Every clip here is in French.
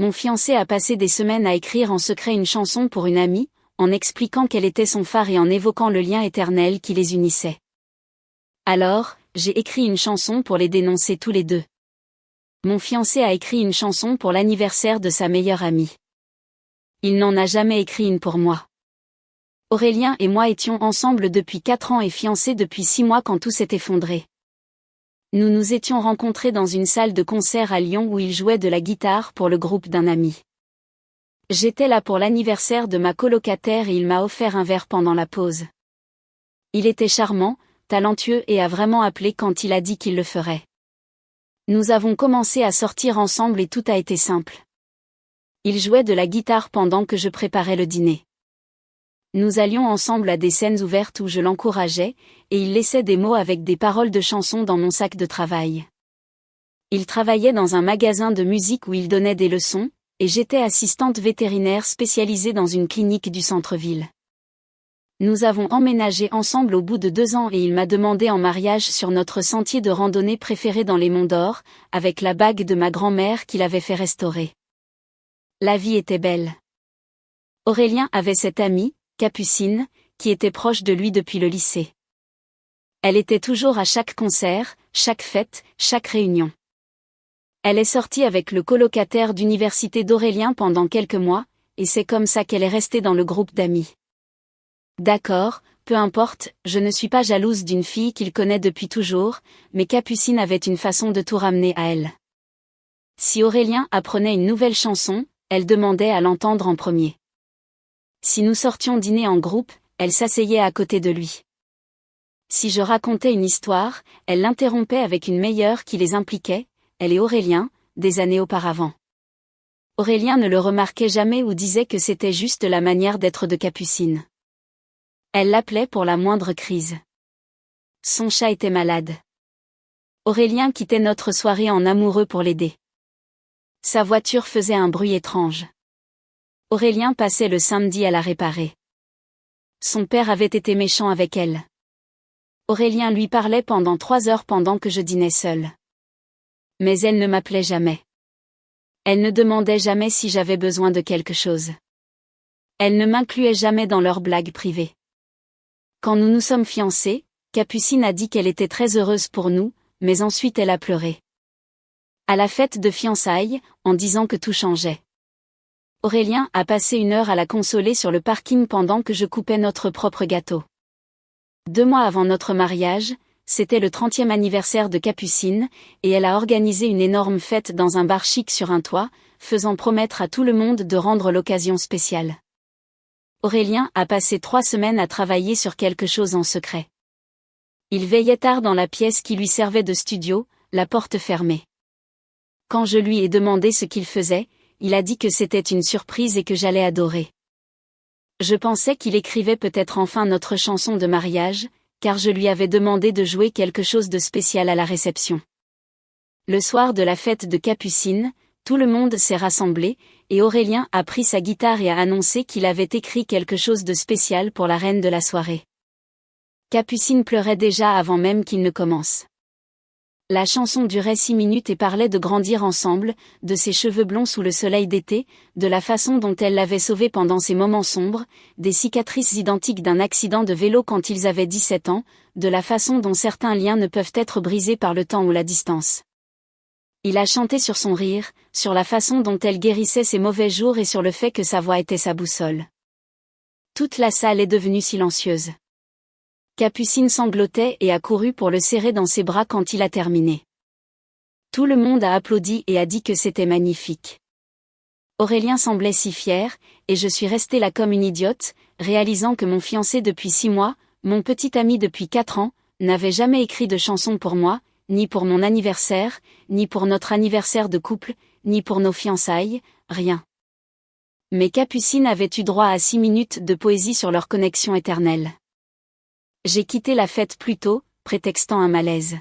Mon fiancé a passé des semaines à écrire en secret une chanson pour une amie, en expliquant quel était son phare et en évoquant le lien éternel qui les unissait. Alors, j'ai écrit une chanson pour les dénoncer tous les deux. Mon fiancé a écrit une chanson pour l'anniversaire de sa meilleure amie. Il n'en a jamais écrit une pour moi. Aurélien et moi étions ensemble depuis 4 ans et fiancés depuis 6 mois quand tout s'est effondré. Nous nous étions rencontrés dans une salle de concert à Lyon où il jouait de la guitare pour le groupe d'un ami. J'étais là pour l'anniversaire de ma colocataire et il m'a offert un verre pendant la pause. Il était charmant, talentueux et a vraiment appelé quand il a dit qu'il le ferait. Nous avons commencé à sortir ensemble et tout a été simple. Il jouait de la guitare pendant que je préparais le dîner. Nous allions ensemble à des scènes ouvertes où je l'encourageais, et il laissait des mots avec des paroles de chansons dans mon sac de travail. Il travaillait dans un magasin de musique où il donnait des leçons, et j'étais assistante vétérinaire spécialisée dans une clinique du centre-ville. Nous avons emménagé ensemble au bout de 2 ans et il m'a demandé en mariage sur notre sentier de randonnée préféré dans les Monts d'Or, avec la bague de ma grand-mère qu'il avait fait restaurer. La vie était belle. Aurélien avait cette amie, Capucine, qui était proche de lui depuis le lycée. Elle était toujours à chaque concert, chaque fête, chaque réunion. Elle est sortie avec le colocataire d'université d'Aurélien pendant quelques mois, et c'est comme ça qu'elle est restée dans le groupe d'amis. D'accord, peu importe, je ne suis pas jalouse d'une fille qu'il connaît depuis toujours, mais Capucine avait une façon de tout ramener à elle. Si Aurélien apprenait une nouvelle chanson, elle demandait à l'entendre en premier. Si nous sortions dîner en groupe, elle s'asseyait à côté de lui. Si je racontais une histoire, elle l'interrompait avec une meilleure qui les impliquait, elle et Aurélien, des années auparavant. Aurélien ne le remarquait jamais ou disait que c'était juste la manière d'être de Capucine. Elle l'appelait pour la moindre crise. Son chat était malade. Aurélien quittait notre soirée en amoureux pour l'aider. Sa voiture faisait un bruit étrange. Aurélien passait le samedi à la réparer. Son père avait été méchant avec elle. Aurélien lui parlait pendant 3 heures pendant que je dînais seule. Mais elle ne m'appelait jamais. Elle ne demandait jamais si j'avais besoin de quelque chose. Elle ne m'incluait jamais dans leurs blagues privées. Quand nous nous sommes fiancés, Capucine a dit qu'elle était très heureuse pour nous, mais ensuite elle a pleuré. À la fête de fiançailles, en disant que tout changeait. Aurélien a passé 1 heure à la consoler sur le parking pendant que je coupais notre propre gâteau. 2 mois avant notre mariage, c'était le 30e anniversaire de Capucine, et elle a organisé une énorme fête dans un bar chic sur un toit, faisant promettre à tout le monde de rendre l'occasion spéciale. Aurélien a passé 3 semaines à travailler sur quelque chose en secret. Il veillait tard dans la pièce qui lui servait de studio, la porte fermée. Quand je lui ai demandé ce qu'il faisait, il a dit que c'était une surprise et que j'allais adorer. Je pensais qu'il écrivait peut-être enfin notre chanson de mariage, car je lui avais demandé de jouer quelque chose de spécial à la réception. Le soir de la fête de Capucine, tout le monde s'est rassemblé, et Aurélien a pris sa guitare et a annoncé qu'il avait écrit quelque chose de spécial pour la reine de la soirée. Capucine pleurait déjà avant même qu'il ne commence. La chanson durait 6 minutes et parlait de grandir ensemble, de ses cheveux blonds sous le soleil d'été, de la façon dont elle l'avait sauvé pendant ses moments sombres, des cicatrices identiques d'un accident de vélo quand ils avaient 17 ans, de la façon dont certains liens ne peuvent être brisés par le temps ou la distance. Il a chanté sur son rire, sur la façon dont elle guérissait ses mauvais jours et sur le fait que sa voix était sa boussole. Toute la salle est devenue silencieuse. Capucine sanglotait et a couru pour le serrer dans ses bras quand il a terminé. Tout le monde a applaudi et a dit que c'était magnifique. Aurélien semblait si fier, et je suis restée là comme une idiote, réalisant que mon fiancé depuis 6 mois, mon petit ami depuis 4 ans, n'avait jamais écrit de chanson pour moi, ni pour mon anniversaire, ni pour notre anniversaire de couple, ni pour nos fiançailles, rien. Mais Capucine avait eu droit à 6 minutes de poésie sur leur connexion éternelle. J'ai quitté la fête plus tôt, prétextant un malaise.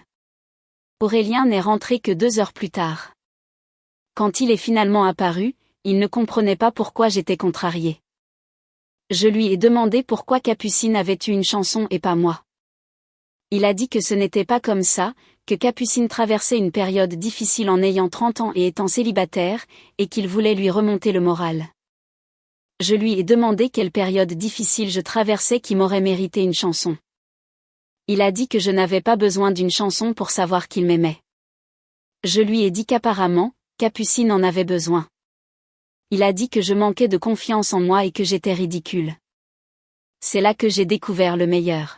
Aurélien n'est rentré que 2 heures plus tard. Quand il est finalement apparu, il ne comprenait pas pourquoi j'étais contrariée. Je lui ai demandé pourquoi Capucine avait eu une chanson et pas moi. Il a dit que ce n'était pas comme ça, que Capucine traversait une période difficile en ayant 30 ans et étant célibataire, et qu'il voulait lui remonter le moral. Je lui ai demandé quelle période difficile je traversais qui m'aurait mérité une chanson. Il a dit que je n'avais pas besoin d'une chanson pour savoir qu'il m'aimait. Je lui ai dit qu'apparemment, Capucine en avait besoin. Il a dit que je manquais de confiance en moi et que j'étais ridicule. C'est là que j'ai découvert le meilleur.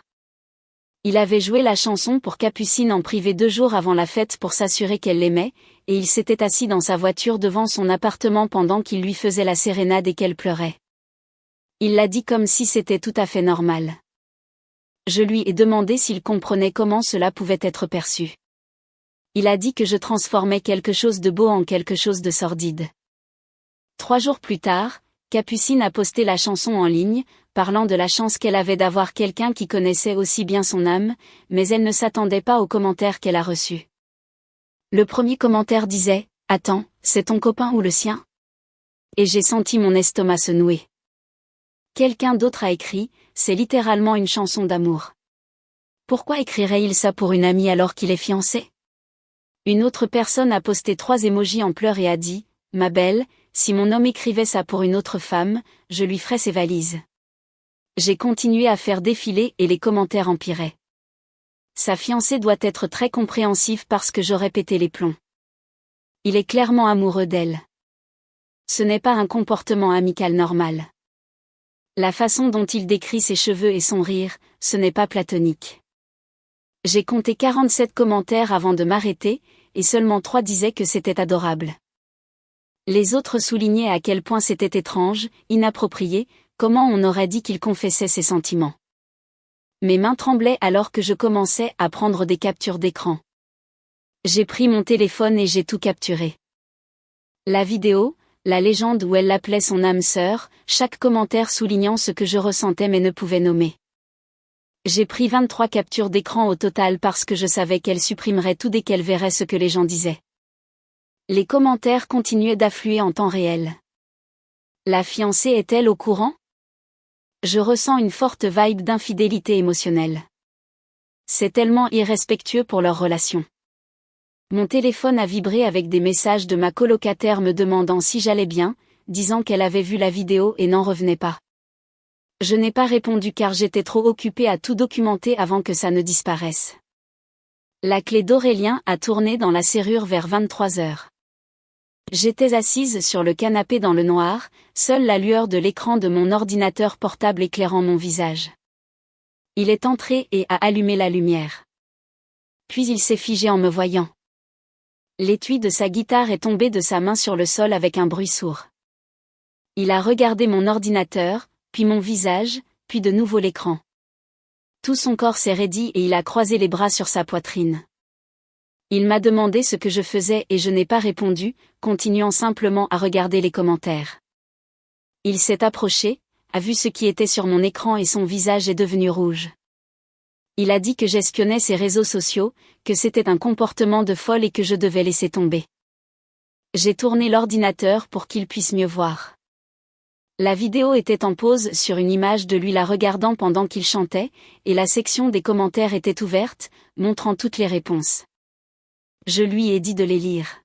Il avait joué la chanson pour Capucine en privé 2 jours avant la fête pour s'assurer qu'elle l'aimait, et il s'était assis dans sa voiture devant son appartement pendant qu'il lui faisait la sérénade et qu'elle pleurait. Il l'a dit comme si c'était tout à fait normal. Je lui ai demandé s'il comprenait comment cela pouvait être perçu. Il a dit que je transformais quelque chose de beau en quelque chose de sordide. 3 jours plus tard, Capucine a posté la chanson en ligne, parlant de la chance qu'elle avait d'avoir quelqu'un qui connaissait aussi bien son âme, mais elle ne s'attendait pas aux commentaires qu'elle a reçus. Le premier commentaire disait « Attends, c'est ton copain ou le sien ?» Et j'ai senti mon estomac se nouer. Quelqu'un d'autre a écrit « C'est littéralement une chanson d'amour. Pourquoi écrirait-il ça pour une amie alors qu'il est fiancé ?» Une autre personne a posté 3 émojis en pleurs et a dit « Ma belle, si mon homme écrivait ça pour une autre femme, je lui ferais ses valises. » J'ai continué à faire défiler et les commentaires empiraient. Sa fiancée doit être très compréhensive parce que j'aurais pété les plombs. Il est clairement amoureux d'elle. Ce n'est pas un comportement amical normal. La façon dont il décrit ses cheveux et son rire, ce n'est pas platonique. J'ai compté 47 commentaires avant de m'arrêter, et seulement 3 disaient que c'était adorable. Les autres soulignaient à quel point c'était étrange, inapproprié, comment on aurait dit qu'il confessait ses sentiments. Mes mains tremblaient alors que je commençais à prendre des captures d'écran. J'ai pris mon téléphone et j'ai tout capturé. La vidéo, la légende où elle l'appelait son âme sœur, chaque commentaire soulignant ce que je ressentais mais ne pouvait nommer. J'ai pris 23 captures d'écran au total parce que je savais qu'elle supprimerait tout dès qu'elle verrait ce que les gens disaient. Les commentaires continuaient d'affluer en temps réel. La fiancée est-elle au courant ? Je ressens une forte vibe d'infidélité émotionnelle. C'est tellement irrespectueux pour leur relation. Mon téléphone a vibré avec des messages de ma colocataire me demandant si j'allais bien, disant qu'elle avait vu la vidéo et n'en revenait pas. Je n'ai pas répondu car j'étais trop occupée à tout documenter avant que ça ne disparaisse. La clé d'Aurélien a tourné dans la serrure vers 23 heures. J'étais assise sur le canapé dans le noir, seule la lueur de l'écran de mon ordinateur portable éclairant mon visage. Il est entré et a allumé la lumière. Puis il s'est figé en me voyant. L'étui de sa guitare est tombé de sa main sur le sol avec un bruit sourd. Il a regardé mon ordinateur, puis mon visage, puis de nouveau l'écran. Tout son corps s'est raidi et il a croisé les bras sur sa poitrine. Il m'a demandé ce que je faisais et je n'ai pas répondu, continuant simplement à regarder les commentaires. Il s'est approché, a vu ce qui était sur mon écran et son visage est devenu rouge. Il a dit que j'espionnais ses réseaux sociaux, que c'était un comportement de folle et que je devais laisser tomber. J'ai tourné l'ordinateur pour qu'il puisse mieux voir. La vidéo était en pause sur une image de lui la regardant pendant qu'il chantait, et la section des commentaires était ouverte, montrant toutes les réponses. Je lui ai dit de les lire.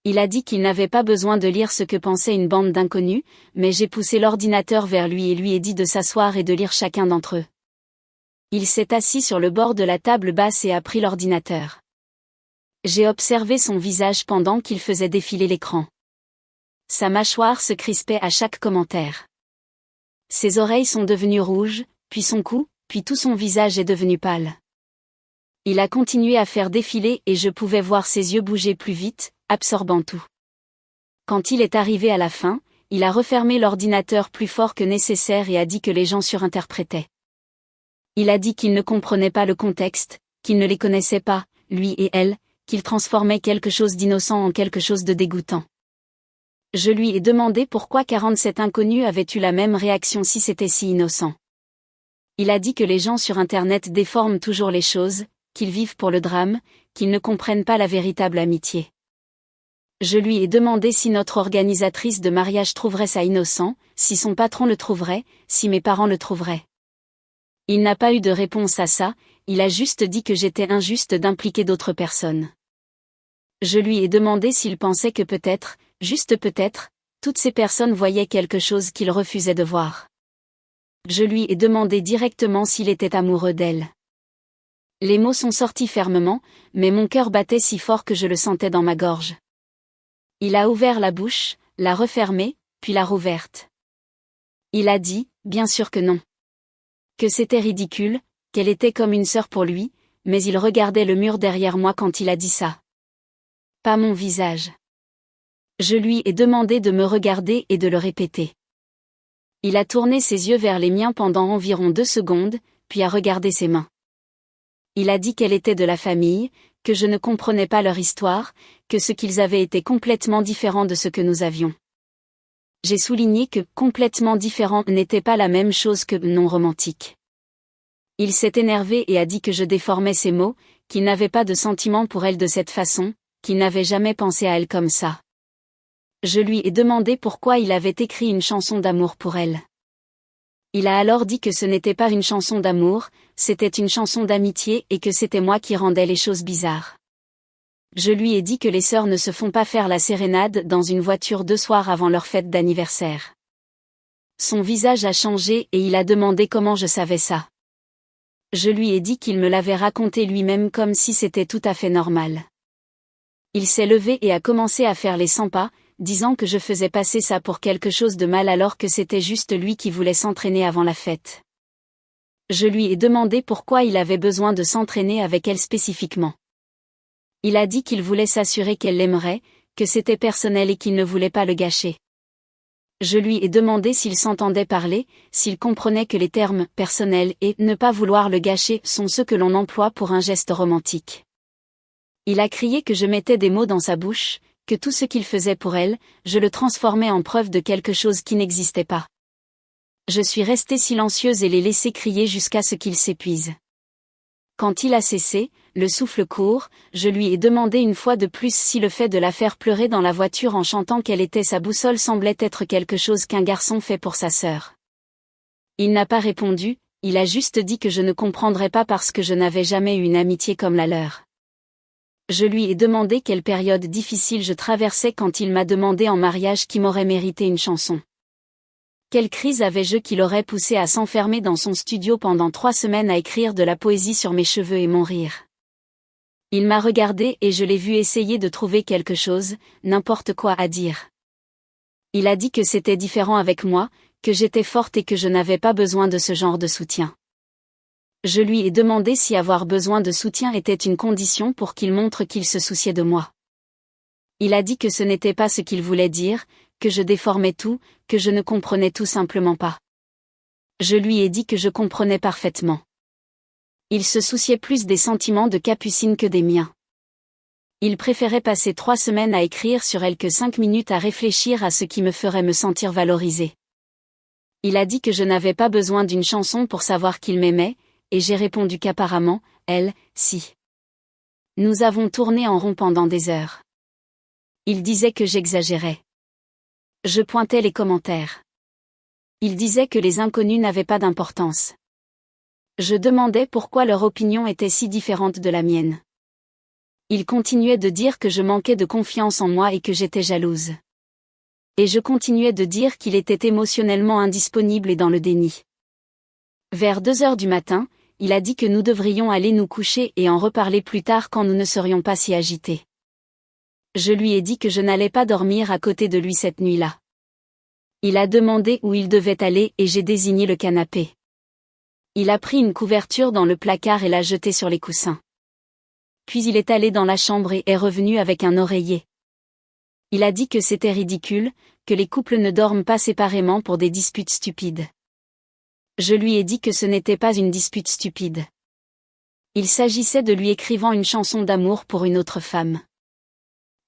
Il a dit qu'il n'avait pas besoin de lire ce que pensait une bande d'inconnus, mais j'ai poussé l'ordinateur vers lui et lui ai dit de s'asseoir et de lire chacun d'entre eux. Il s'est assis sur le bord de la table basse et a pris l'ordinateur. J'ai observé son visage pendant qu'il faisait défiler l'écran. Sa mâchoire se crispait à chaque commentaire. Ses oreilles sont devenues rouges, puis son cou, puis tout son visage est devenu pâle. Il a continué à faire défiler et je pouvais voir ses yeux bouger plus vite, absorbant tout. Quand il est arrivé à la fin, il a refermé l'ordinateur plus fort que nécessaire et a dit que les gens surinterprétaient. Il a dit qu'il ne comprenait pas le contexte, qu'il ne les connaissait pas, lui et elle, qu'il transformait quelque chose d'innocent en quelque chose de dégoûtant. Je lui ai demandé pourquoi 47 inconnus avaient eu la même réaction si c'était si innocent. Il a dit que les gens sur Internet déforment toujours les choses, qu'ils vivent pour le drame, qu'ils ne comprennent pas la véritable amitié. Je lui ai demandé si notre organisatrice de mariage trouverait ça innocent, si son patron le trouverait, si mes parents le trouveraient. Il n'a pas eu de réponse à ça, il a juste dit que j'étais injuste d'impliquer d'autres personnes. Je lui ai demandé s'il pensait que peut-être, juste peut-être, toutes ces personnes voyaient quelque chose qu'il refusait de voir. Je lui ai demandé directement s'il était amoureux d'elle. Les mots sont sortis fermement, mais mon cœur battait si fort que je le sentais dans ma gorge. Il a ouvert la bouche, l'a refermée, puis l'a rouverte. Il a dit, bien sûr que non. Que c'était ridicule, qu'elle était comme une sœur pour lui, mais il regardait le mur derrière moi quand il a dit ça. Pas mon visage. Je lui ai demandé de me regarder et de le répéter. Il a tourné ses yeux vers les miens pendant environ 2 secondes, puis a regardé ses mains. Il a dit qu'elle était de la famille, que je ne comprenais pas leur histoire, que ce qu'ils avaient était complètement différent de ce que nous avions. J'ai souligné que complètement différent n'était pas la même chose que non romantique. Il s'est énervé et a dit que je déformais ses mots, qu'il n'avait pas de sentiment pour elle de cette façon, qu'il n'avait jamais pensé à elle comme ça. Je lui ai demandé pourquoi il avait écrit une chanson d'amour pour elle. Il a alors dit que ce n'était pas une chanson d'amour, c'était une chanson d'amitié et que c'était moi qui rendais les choses bizarres. Je lui ai dit que les sœurs ne se font pas faire la sérénade dans une voiture 2 soirs avant leur fête d'anniversaire. Son visage a changé et il a demandé comment je savais ça. Je lui ai dit qu'il me l'avait raconté lui-même comme si c'était tout à fait normal. Il s'est levé et a commencé à faire les 100 pas, disant que je faisais passer ça pour quelque chose de mal alors que c'était juste lui qui voulait s'entraîner avant la fête. Je lui ai demandé pourquoi il avait besoin de s'entraîner avec elle spécifiquement. Il a dit qu'il voulait s'assurer qu'elle l'aimerait, que c'était personnel et qu'il ne voulait pas le gâcher. Je lui ai demandé s'il s'entendait parler, s'il comprenait que les termes « personnel » et « ne pas vouloir le gâcher » sont ceux que l'on emploie pour un geste romantique. Il a crié que je mettais des mots dans sa bouche, que tout ce qu'il faisait pour elle, je le transformais en preuve de quelque chose qui n'existait pas. Je suis restée silencieuse et l'ai laissé crier jusqu'à ce qu'il s'épuise. Quand il a cessé, le souffle court, je lui ai demandé une fois de plus si le fait de la faire pleurer dans la voiture en chantant qu'elle était sa boussole semblait être quelque chose qu'un garçon fait pour sa sœur. Il n'a pas répondu, il a juste dit que je ne comprendrais pas parce que je n'avais jamais eu une amitié comme la leur. Je lui ai demandé quelle période difficile je traversais quand il m'a demandé en mariage qui m'aurait mérité une chanson. Quelle crise avais-je qui l'aurait poussé à s'enfermer dans son studio pendant 3 semaines à écrire de la poésie sur mes cheveux et mon rire. Il m'a regardé et je l'ai vu essayer de trouver quelque chose, n'importe quoi à dire. Il a dit que c'était différent avec moi, que j'étais forte et que je n'avais pas besoin de ce genre de soutien. Je lui ai demandé si avoir besoin de soutien était une condition pour qu'il montre qu'il se souciait de moi. Il a dit que ce n'était pas ce qu'il voulait dire, que je déformais tout, que je ne comprenais tout simplement pas. Je lui ai dit que je comprenais parfaitement. Il se souciait plus des sentiments de Capucine que des miens. Il préférait passer 3 semaines à écrire sur elle que 5 minutes à réfléchir à ce qui me ferait me sentir valorisée. Il a dit que je n'avais pas besoin d'une chanson pour savoir qu'il m'aimait, et j'ai répondu qu'apparemment, elle, si. Nous avons tourné en rond pendant des heures. Il disait que j'exagérais. Je pointais les commentaires. Il disait que les inconnus n'avaient pas d'importance. Je demandais pourquoi leur opinion était si différente de la mienne. Il continuait de dire que je manquais de confiance en moi et que j'étais jalouse. Et je continuais de dire qu'il était émotionnellement indisponible et dans le déni. Vers 2 heures du matin, il a dit que nous devrions aller nous coucher et en reparler plus tard quand nous ne serions pas si agités. Je lui ai dit que je n'allais pas dormir à côté de lui cette nuit-là. Il a demandé où il devait aller et j'ai désigné le canapé. Il a pris une couverture dans le placard et l'a jetée sur les coussins. Puis il est allé dans la chambre et est revenu avec un oreiller. Il a dit que c'était ridicule, que les couples ne dorment pas séparément pour des disputes stupides. Je lui ai dit que ce n'était pas une dispute stupide. Il s'agissait de lui écrivant une chanson d'amour pour une autre femme.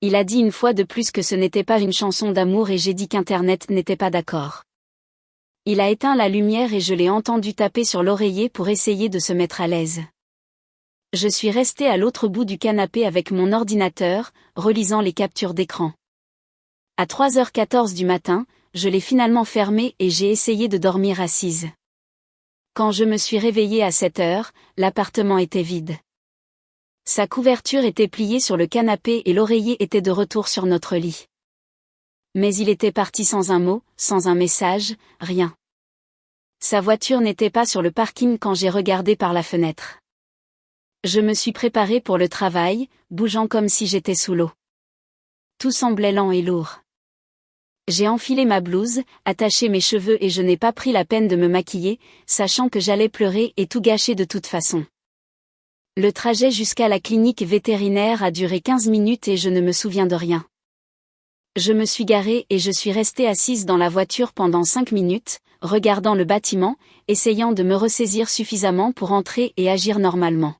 Il a dit une fois de plus que ce n'était pas une chanson d'amour et j'ai dit qu'Internet n'était pas d'accord. Il a éteint la lumière et je l'ai entendu taper sur l'oreiller pour essayer de se mettre à l'aise. Je suis restée à l'autre bout du canapé avec mon ordinateur, relisant les captures d'écran. À 3h14 du matin, je l'ai finalement fermé et j'ai essayé de dormir assise. Quand je me suis réveillée à 7 heures, l'appartement était vide. Sa couverture était pliée sur le canapé et l'oreiller était de retour sur notre lit. Mais il était parti sans un mot, sans un message, rien. Sa voiture n'était pas sur le parking quand j'ai regardé par la fenêtre. Je me suis préparée pour le travail, bougeant comme si j'étais sous l'eau. Tout semblait lent et lourd. J'ai enfilé ma blouse, attaché mes cheveux et je n'ai pas pris la peine de me maquiller, sachant que j'allais pleurer et tout gâcher de toute façon. Le trajet jusqu'à la clinique vétérinaire a duré 15 minutes et je ne me souviens de rien. Je me suis garée et je suis restée assise dans la voiture pendant 5 minutes, regardant le bâtiment, essayant de me ressaisir suffisamment pour entrer et agir normalement.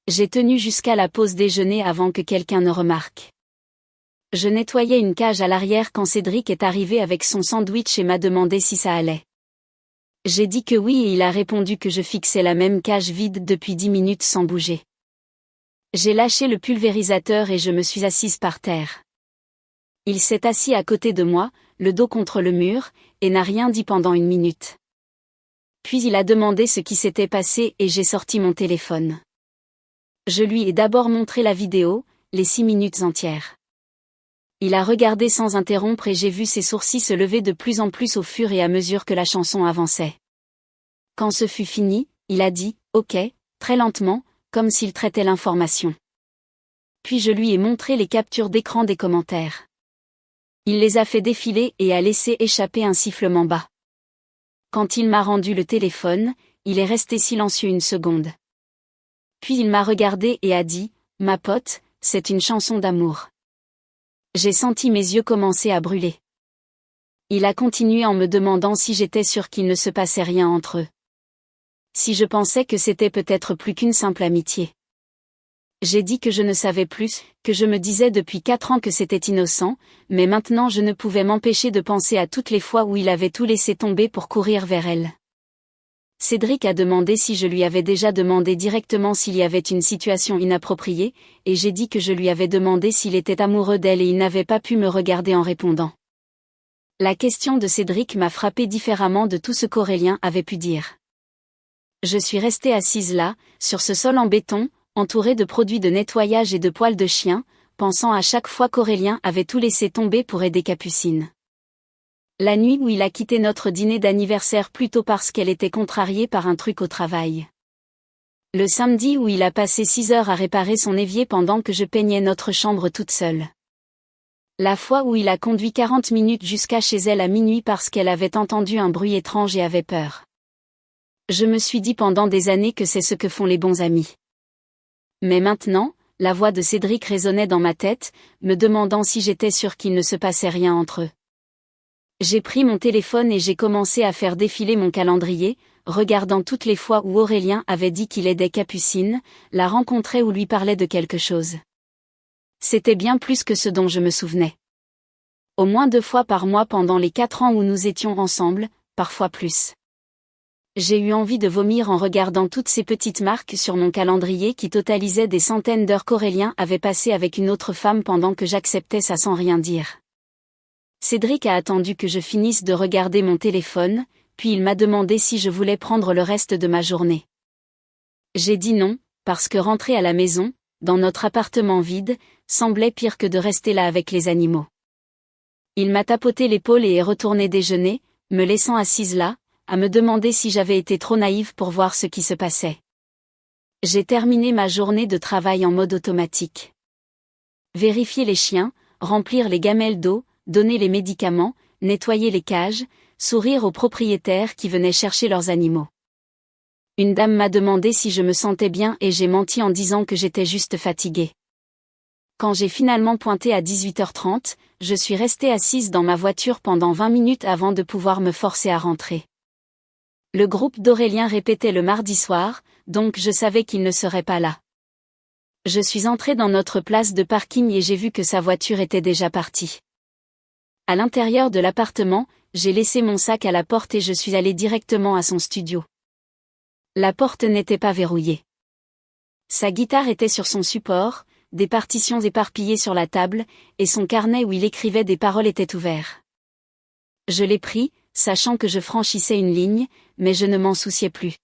J'ai tenu jusqu'à la pause déjeuner avant que quelqu'un ne remarque. Je nettoyais une cage à l'arrière quand Cédric est arrivé avec son sandwich et m'a demandé si ça allait. J'ai dit que oui et il a répondu que je fixais la même cage vide depuis 10 minutes sans bouger. J'ai lâché le pulvérisateur et je me suis assise par terre. Il s'est assis à côté de moi, le dos contre le mur, et n'a rien dit pendant 1 minute. Puis il a demandé ce qui s'était passé et j'ai sorti mon téléphone. Je lui ai d'abord montré la vidéo, les 6 minutes entières. Il a regardé sans interrompre et j'ai vu ses sourcils se lever de plus en plus au fur et à mesure que la chanson avançait. Quand ce fut fini, il a dit « Ok », très lentement, comme s'il traitait l'information. Puis je lui ai montré les captures d'écran des commentaires. Il les a fait défiler et a laissé échapper un sifflement bas. Quand il m'a rendu le téléphone, il est resté silencieux 1 seconde. Puis il m'a regardé et a dit « Ma pote, c'est une chanson d'amour ». J'ai senti mes yeux commencer à brûler. Il a continué en me demandant si j'étais sûre qu'il ne se passait rien entre eux. Si je pensais que c'était peut-être plus qu'une simple amitié. J'ai dit que je ne savais plus, que je me disais depuis 4 ans que c'était innocent, mais maintenant je ne pouvais m'empêcher de penser à toutes les fois où il avait tout laissé tomber pour courir vers elle. Cédric a demandé si je lui avais déjà demandé directement s'il y avait une situation inappropriée, et j'ai dit que je lui avais demandé s'il était amoureux d'elle et il n'avait pas pu me regarder en répondant. La question de Cédric m'a frappée différemment de tout ce qu'Aurélien avait pu dire. Je suis restée assise là, sur ce sol en béton, entourée de produits de nettoyage et de poils de chien, pensant à chaque fois qu'Aurélien avait tout laissé tomber pour aider Capucine. La nuit où il a quitté notre dîner d'anniversaire plutôt parce qu'elle était contrariée par un truc au travail. Le samedi où il a passé 6 heures à réparer son évier pendant que je peignais notre chambre toute seule. La fois où il a conduit 40 minutes jusqu'à chez elle à minuit parce qu'elle avait entendu un bruit étrange et avait peur. Je me suis dit pendant des années que c'est ce que font les bons amis. Mais maintenant, la voix de Cédric résonnait dans ma tête, me demandant si j'étais sûre qu'il ne se passait rien entre eux. J'ai pris mon téléphone et j'ai commencé à faire défiler mon calendrier, regardant toutes les fois où Aurélien avait dit qu'il aidait Capucine, la rencontrait ou lui parlait de quelque chose. C'était bien plus que ce dont je me souvenais. Au moins 2 fois par mois pendant les 4 ans où nous étions ensemble, parfois plus. J'ai eu envie de vomir en regardant toutes ces petites marques sur mon calendrier qui totalisaient des centaines d'heures qu'Aurélien avait passées avec une autre femme pendant que j'acceptais ça sans rien dire. Cédric a attendu que je finisse de regarder mon téléphone, puis il m'a demandé si je voulais prendre le reste de ma journée. J'ai dit non, parce que rentrer à la maison, dans notre appartement vide, semblait pire que de rester là avec les animaux. Il m'a tapoté l'épaule et est retourné déjeuner, me laissant assise là, à me demander si j'avais été trop naïve pour voir ce qui se passait. J'ai terminé ma journée de travail en mode automatique. Vérifier les chiens, remplir les gamelles d'eau, donner les médicaments, nettoyer les cages, sourire aux propriétaires qui venaient chercher leurs animaux. Une dame m'a demandé si je me sentais bien et j'ai menti en disant que j'étais juste fatiguée. Quand j'ai finalement pointé à 18h30, je suis restée assise dans ma voiture pendant 20 minutes avant de pouvoir me forcer à rentrer. Le groupe d'Aurélien répétait le mardi soir, donc je savais qu'il ne serait pas là. Je suis entrée dans notre place de parking et j'ai vu que sa voiture était déjà partie. À l'intérieur de l'appartement, j'ai laissé mon sac à la porte et je suis allée directement à son studio. La porte n'était pas verrouillée. Sa guitare était sur son support, des partitions éparpillées sur la table, et son carnet où il écrivait des paroles était ouvert. Je l'ai pris, sachant que je franchissais une ligne, mais je ne m'en souciais plus.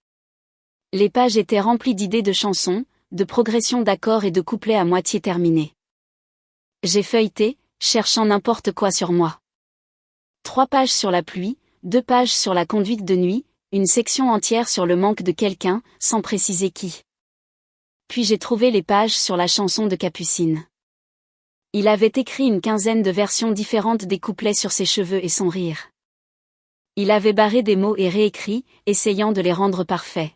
Les pages étaient remplies d'idées de chansons, de progressions d'accords et de couplets à moitié terminés. J'ai feuilleté, cherchant n'importe quoi sur moi. 3 pages sur la pluie, 2 pages sur la conduite de nuit, une section entière sur le manque de quelqu'un, sans préciser qui. Puis j'ai trouvé les pages sur la chanson de Capucine. Il avait écrit une quinzaine de versions différentes des couplets sur ses cheveux et son rire. Il avait barré des mots et réécrit, essayant de les rendre parfaits.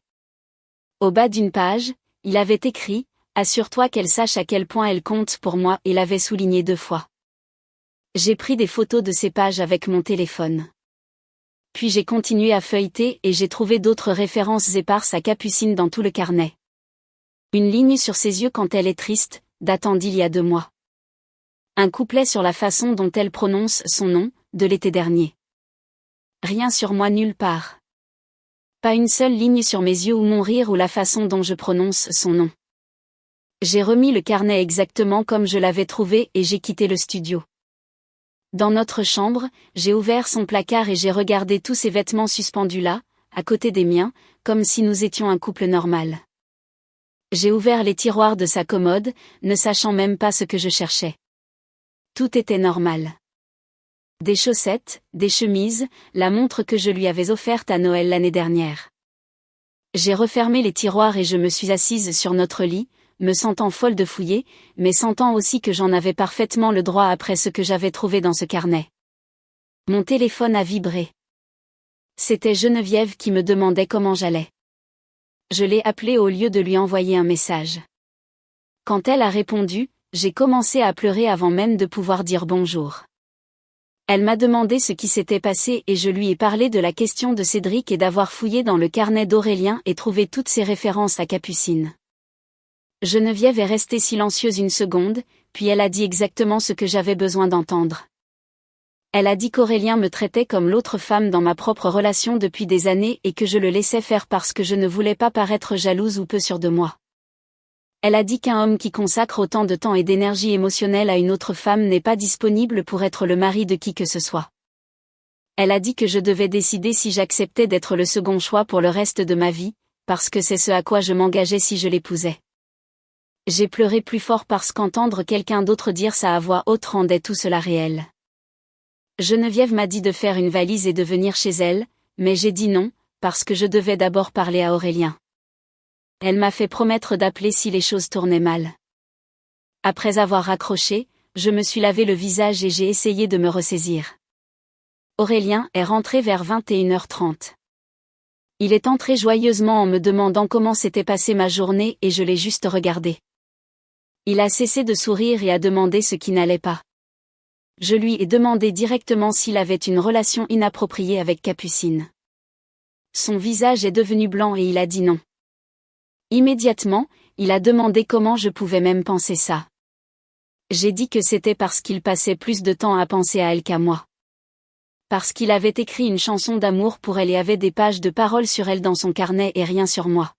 Au bas d'une page, il avait écrit « Assure-toi qu'elle sache à quel point elle compte pour moi » et l'avait souligné 2 fois. J'ai pris des photos de ces pages avec mon téléphone. Puis j'ai continué à feuilleter et j'ai trouvé d'autres références éparses à Capucine dans tout le carnet. Une ligne sur ses yeux quand elle est triste, datant d'il y a 2 mois. Un couplet sur la façon dont elle prononce son nom, de l'été dernier. Rien sur moi nulle part. Pas une seule ligne sur mes yeux ou mon rire ou la façon dont je prononce son nom. J'ai remis le carnet exactement comme je l'avais trouvé et j'ai quitté le studio. Dans notre chambre, j'ai ouvert son placard et j'ai regardé tous ses vêtements suspendus là, à côté des miens, comme si nous étions un couple normal. J'ai ouvert les tiroirs de sa commode, ne sachant même pas ce que je cherchais. Tout était normal. Des chaussettes, des chemises, la montre que je lui avais offerte à Noël l'année dernière. J'ai refermé les tiroirs et je me suis assise sur notre lit, me sentant folle de fouiller, mais sentant aussi que j'en avais parfaitement le droit après ce que j'avais trouvé dans ce carnet. Mon téléphone a vibré. C'était Geneviève qui me demandait comment j'allais. Je l'ai appelée au lieu de lui envoyer un message. Quand elle a répondu, j'ai commencé à pleurer avant même de pouvoir dire bonjour. Elle m'a demandé ce qui s'était passé et je lui ai parlé de la question de Cédric et d'avoir fouillé dans le carnet d'Aurélien et trouvé toutes ses références à Capucine. Geneviève est restée silencieuse une seconde, puis elle a dit exactement ce que j'avais besoin d'entendre. Elle a dit qu'Aurélien me traitait comme l'autre femme dans ma propre relation depuis des années et que je le laissais faire parce que je ne voulais pas paraître jalouse ou peu sûre de moi. Elle a dit qu'un homme qui consacre autant de temps et d'énergie émotionnelle à une autre femme n'est pas disponible pour être le mari de qui que ce soit. Elle a dit que je devais décider si j'acceptais d'être le second choix pour le reste de ma vie, parce que c'est ce à quoi je m'engageais si je l'épousais. J'ai pleuré plus fort parce qu'entendre quelqu'un d'autre dire ça à voix haute rendait tout cela réel. Geneviève m'a dit de faire une valise et de venir chez elle, mais j'ai dit non, parce que je devais d'abord parler à Aurélien. Elle m'a fait promettre d'appeler si les choses tournaient mal. Après avoir raccroché, je me suis lavé le visage et j'ai essayé de me ressaisir. Aurélien est rentré vers 21h30. Il est entré joyeusement en me demandant comment s'était passée ma journée et je l'ai juste regardé. Il a cessé de sourire et a demandé ce qui n'allait pas. Je lui ai demandé directement s'il avait une relation inappropriée avec Capucine. Son visage est devenu blanc et il a dit non. Immédiatement, il a demandé comment je pouvais même penser ça. J'ai dit que c'était parce qu'il passait plus de temps à penser à elle qu'à moi. Parce qu'il avait écrit une chanson d'amour pour elle et avait des pages de paroles sur elle dans son carnet et rien sur moi.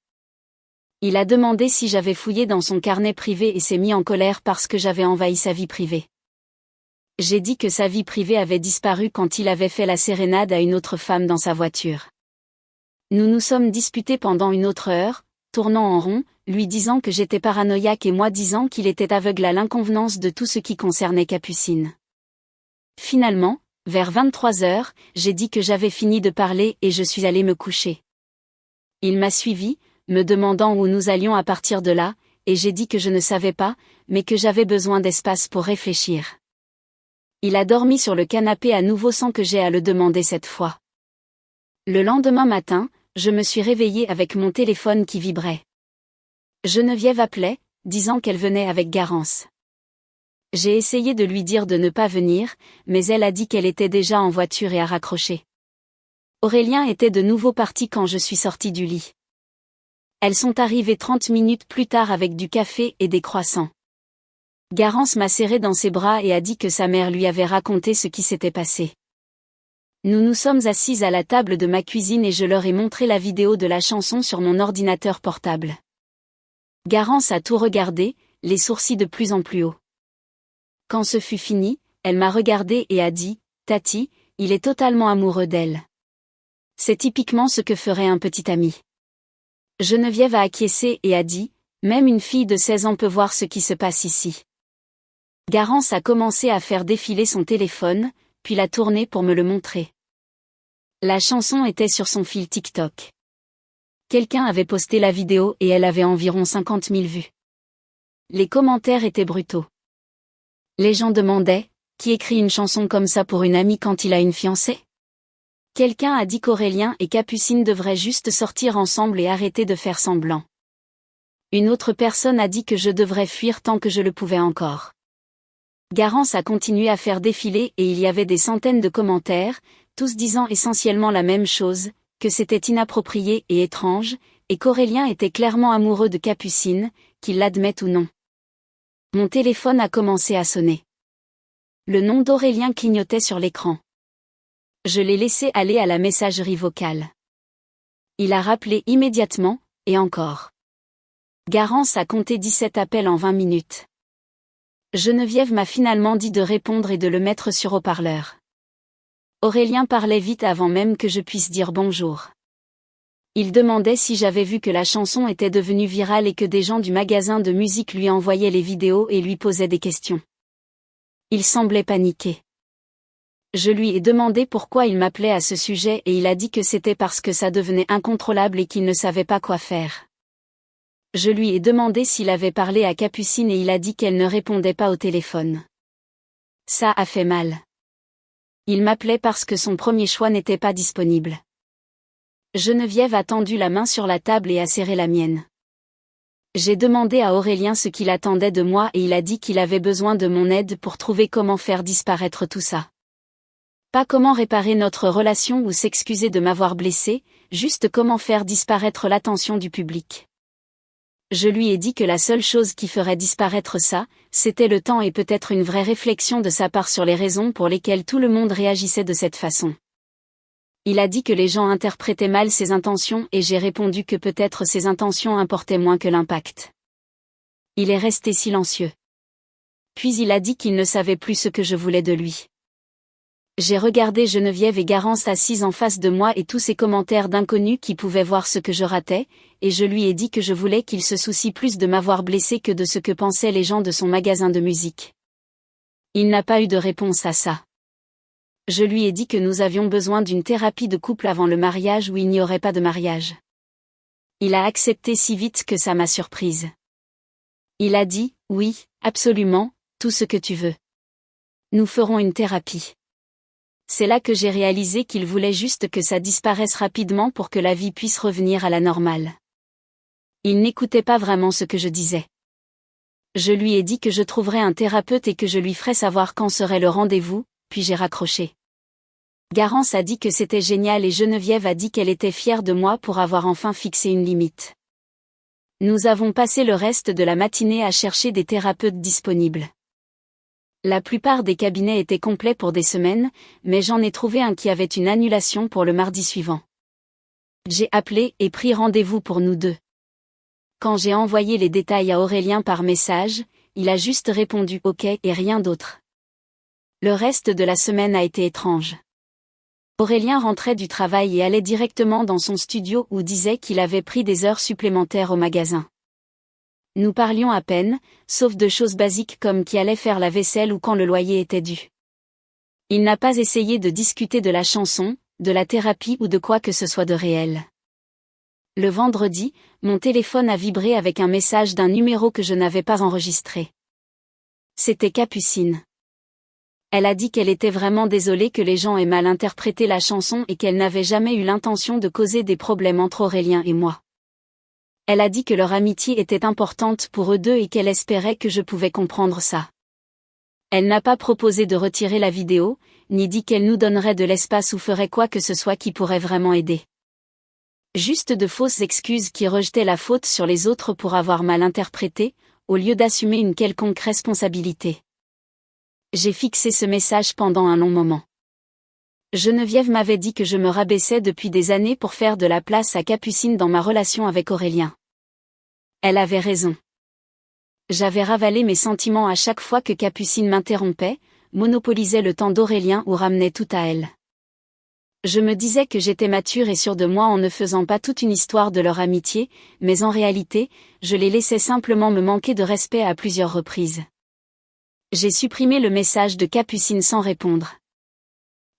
Il a demandé si j'avais fouillé dans son carnet privé et s'est mis en colère parce que j'avais envahi sa vie privée. J'ai dit que sa vie privée avait disparu quand il avait fait la sérénade à une autre femme dans sa voiture. Nous nous sommes disputés pendant une autre heure, tournant en rond, lui disant que j'étais paranoïaque et moi disant qu'il était aveugle à l'inconvenance de tout ce qui concernait Capucine. Finalement, vers 23h, j'ai dit que j'avais fini de parler et je suis allée me coucher. Il m'a suivi, me demandant où nous allions à partir de là, et j'ai dit que je ne savais pas, mais que j'avais besoin d'espace pour réfléchir. Il a dormi sur le canapé à nouveau sans que j'aie à le demander cette fois. Le lendemain matin, je me suis réveillée avec mon téléphone qui vibrait. Geneviève appelait, disant qu'elle venait avec Garance. J'ai essayé de lui dire de ne pas venir, mais elle a dit qu'elle était déjà en voiture et a raccroché. Aurélien était de nouveau parti quand je suis sortie du lit. Elles sont arrivées 30 minutes plus tard avec du café et des croissants. Garance m'a serré dans ses bras et a dit que sa mère lui avait raconté ce qui s'était passé. Nous nous sommes assises à la table de ma cuisine et je leur ai montré la vidéo de la chanson sur mon ordinateur portable. Garance a tout regardé, les sourcils de plus en plus hauts. Quand ce fut fini, elle m'a regardée et a dit « Tati, il est totalement amoureux d'elle. C'est typiquement ce que ferait un petit ami. Geneviève a acquiescé et a dit, même une fille de 16 ans peut voir ce qui se passe ici. Garance a commencé à faire défiler son téléphone, puis l'a tourné pour me le montrer. La chanson était sur son fil TikTok. Quelqu'un avait posté la vidéo et elle avait environ 50 000 vues. Les commentaires étaient brutaux. Les gens demandaient, qui écrit une chanson comme ça pour une amie quand il a une fiancée? Quelqu'un a dit qu'Aurélien et Capucine devraient juste sortir ensemble et arrêter de faire semblant. Une autre personne a dit que je devrais fuir tant que je le pouvais encore. Garance a continué à faire défiler et il y avait des centaines de commentaires, tous disant essentiellement la même chose, que c'était inapproprié et étrange, et qu'Aurélien était clairement amoureux de Capucine, qu'il l'admette ou non. Mon téléphone a commencé à sonner. Le nom d'Aurélien clignotait sur l'écran. Je l'ai laissé aller à la messagerie vocale. Il a rappelé immédiatement, et encore. Garance a compté 17 appels en 20 minutes. Geneviève m'a finalement dit de répondre et de le mettre sur haut-parleur. Aurélien parlait vite avant même que je puisse dire bonjour. Il demandait si j'avais vu que la chanson était devenue virale et que des gens du magasin de musique lui envoyaient les vidéos et lui posaient des questions. Il semblait paniqué. Je lui ai demandé pourquoi il m'appelait à ce sujet et il a dit que c'était parce que ça devenait incontrôlable et qu'il ne savait pas quoi faire. Je lui ai demandé s'il avait parlé à Capucine et il a dit qu'elle ne répondait pas au téléphone. Ça a fait mal. Il m'appelait parce que son premier choix n'était pas disponible. Geneviève a tendu la main sur la table et a serré la mienne. J'ai demandé à Aurélien ce qu'il attendait de moi et il a dit qu'il avait besoin de mon aide pour trouver comment faire disparaître tout ça. Pas comment réparer notre relation ou s'excuser de m'avoir blessé, juste comment faire disparaître l'attention du public. Je lui ai dit que la seule chose qui ferait disparaître ça, c'était le temps et peut-être une vraie réflexion de sa part sur les raisons pour lesquelles tout le monde réagissait de cette façon. Il a dit que les gens interprétaient mal ses intentions et j'ai répondu que peut-être ses intentions importaient moins que l'impact. Il est resté silencieux. Puis il a dit qu'il ne savait plus ce que je voulais de lui. J'ai regardé Geneviève et Garance assises en face de moi et tous ces commentaires d'inconnus qui pouvaient voir ce que je ratais, et je lui ai dit que je voulais qu'il se soucie plus de m'avoir blessé que de ce que pensaient les gens de son magasin de musique. Il n'a pas eu de réponse à ça. Je lui ai dit que nous avions besoin d'une thérapie de couple avant le mariage ou il n'y aurait pas de mariage. Il a accepté si vite que ça m'a surprise. Il a dit, oui, absolument, tout ce que tu veux. Nous ferons une thérapie. C'est là que j'ai réalisé qu'il voulait juste que ça disparaisse rapidement pour que la vie puisse revenir à la normale. Il n'écoutait pas vraiment ce que je disais. Je lui ai dit que je trouverais un thérapeute et que je lui ferais savoir quand serait le rendez-vous, puis j'ai raccroché. Garance a dit que c'était génial et Geneviève a dit qu'elle était fière de moi pour avoir enfin fixé une limite. Nous avons passé le reste de la matinée à chercher des thérapeutes disponibles. La plupart des cabinets étaient complets pour des semaines, mais j'en ai trouvé un qui avait une annulation pour le mardi suivant. J'ai appelé et pris rendez-vous pour nous deux. Quand j'ai envoyé les détails à Aurélien par message, il a juste répondu OK et rien d'autre. Le reste de la semaine a été étrange. Aurélien rentrait du travail et allait directement dans son studio où disait qu'il avait pris des heures supplémentaires au magasin. Nous parlions à peine, sauf de choses basiques comme qui allait faire la vaisselle ou quand le loyer était dû. Il n'a pas essayé de discuter de la chanson, de la thérapie ou de quoi que ce soit de réel. Le vendredi, mon téléphone a vibré avec un message d'un numéro que je n'avais pas enregistré. C'était Capucine. Elle a dit qu'elle était vraiment désolée que les gens aient mal interprété la chanson et qu'elle n'avait jamais eu l'intention de causer des problèmes entre Aurélien et moi. Elle a dit que leur amitié était importante pour eux deux et qu'elle espérait que je pouvais comprendre ça. Elle n'a pas proposé de retirer la vidéo, ni dit qu'elle nous donnerait de l'espace ou ferait quoi que ce soit qui pourrait vraiment aider. Juste de fausses excuses qui rejetaient la faute sur les autres pour avoir mal interprété, au lieu d'assumer une quelconque responsabilité. J'ai fixé ce message pendant un long moment. Geneviève m'avait dit que je me rabaissais depuis des années pour faire de la place à Capucine dans ma relation avec Aurélien. Elle avait raison. J'avais ravalé mes sentiments à chaque fois que Capucine m'interrompait, monopolisait le temps d'Aurélien ou ramenait tout à elle. Je me disais que j'étais mature et sûre de moi en ne faisant pas toute une histoire de leur amitié, mais en réalité, je les laissais simplement me manquer de respect à plusieurs reprises. J'ai supprimé le message de Capucine sans répondre.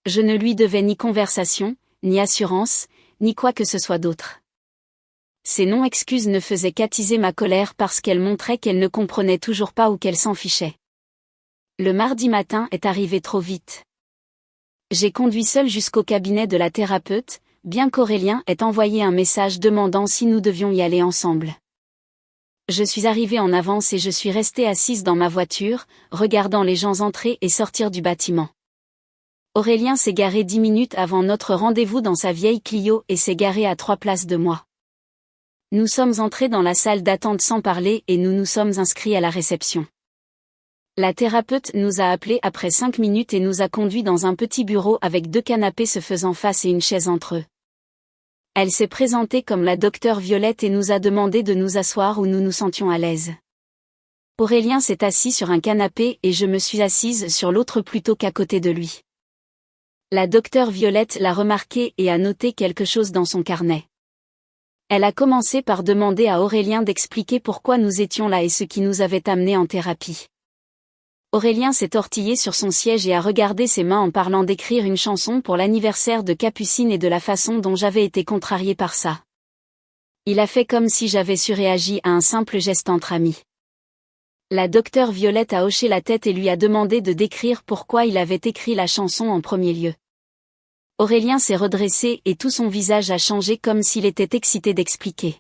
Je ne lui devais ni conversation, ni assurance, ni quoi que ce soit d'autre. Ces non-excuses ne faisaient qu'attiser ma colère parce qu'elles montraient qu'elle ne comprenait toujours pas ou qu'elle s'en fichait. Le mardi matin est arrivé trop vite. J'ai conduit seule jusqu'au cabinet de la thérapeute, bien qu'Aurélien ait envoyé un message demandant si nous devions y aller ensemble. Je suis arrivée en avance et je suis restée assise dans ma voiture, regardant les gens entrer et sortir du bâtiment. Aurélien s'est garé 10 minutes avant notre rendez-vous dans sa vieille Clio et s'est garé à 3 places de moi. Nous sommes entrés dans la salle d'attente sans parler et nous nous sommes inscrits à la réception. La thérapeute nous a appelés après 5 minutes et nous a conduits dans un petit bureau avec 2 canapés se faisant face et une chaise entre eux. Elle s'est présentée comme la docteure Violette et nous a demandé de nous asseoir où nous nous sentions à l'aise. Aurélien s'est assis sur un canapé et je me suis assise sur l'autre plutôt qu'à côté de lui. La docteure Violette l'a remarqué et a noté quelque chose dans son carnet. Elle a commencé par demander à Aurélien d'expliquer pourquoi nous étions là et ce qui nous avait amenés en thérapie. Aurélien s'est tortillé sur son siège et a regardé ses mains en parlant d'écrire une chanson pour l'anniversaire de Capucine et de la façon dont j'avais été contrariée par ça. Il a fait comme si j'avais surréagi à un simple geste entre amis. La docteure Violette a hoché la tête et lui a demandé de décrire pourquoi il avait écrit la chanson en premier lieu. Aurélien s'est redressé et tout son visage a changé comme s'il était excité d'expliquer.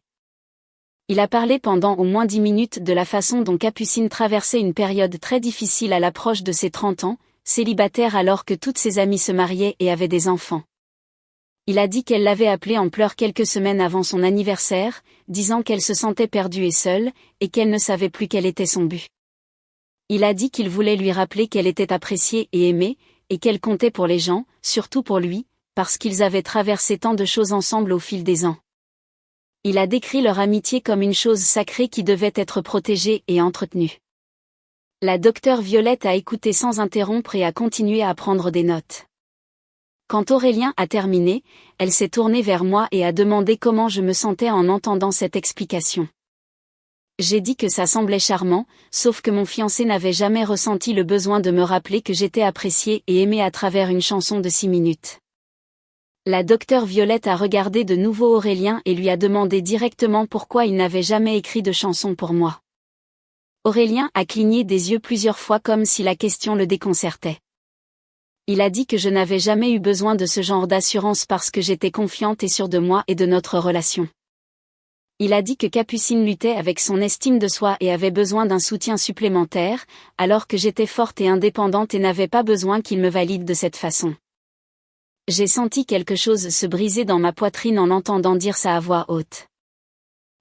Il a parlé pendant au moins 10 minutes de la façon dont Capucine traversait une période très difficile à l'approche de ses 30 ans, célibataire alors que toutes ses amies se mariaient et avaient des enfants. Il a dit qu'elle l'avait appelé en pleurs quelques semaines avant son anniversaire, disant qu'elle se sentait perdue et seule, et qu'elle ne savait plus quel était son but. Il a dit qu'il voulait lui rappeler qu'elle était appréciée et aimée, et qu'elle comptait pour les gens, surtout pour lui, parce qu'ils avaient traversé tant de choses ensemble au fil des ans. Il a décrit leur amitié comme une chose sacrée qui devait être protégée et entretenue. La docteure Violette a écouté sans interrompre et a continué à prendre des notes. Quand Aurélien a terminé, elle s'est tournée vers moi et a demandé comment je me sentais en entendant cette explication. J'ai dit que ça semblait charmant, sauf que mon fiancé n'avait jamais ressenti le besoin de me rappeler que j'étais appréciée et aimée à travers une chanson de 6 minutes. La docteure Violette a regardé de nouveau Aurélien et lui a demandé directement pourquoi il n'avait jamais écrit de chanson pour moi. Aurélien a cligné des yeux plusieurs fois comme si la question le déconcertait. Il a dit que je n'avais jamais eu besoin de ce genre d'assurance parce que j'étais confiante et sûre de moi et de notre relation. Il a dit que Capucine luttait avec son estime de soi et avait besoin d'un soutien supplémentaire, alors que j'étais forte et indépendante et n'avais pas besoin qu'il me valide de cette façon. J'ai senti quelque chose se briser dans ma poitrine en l'entendant dire ça à voix haute.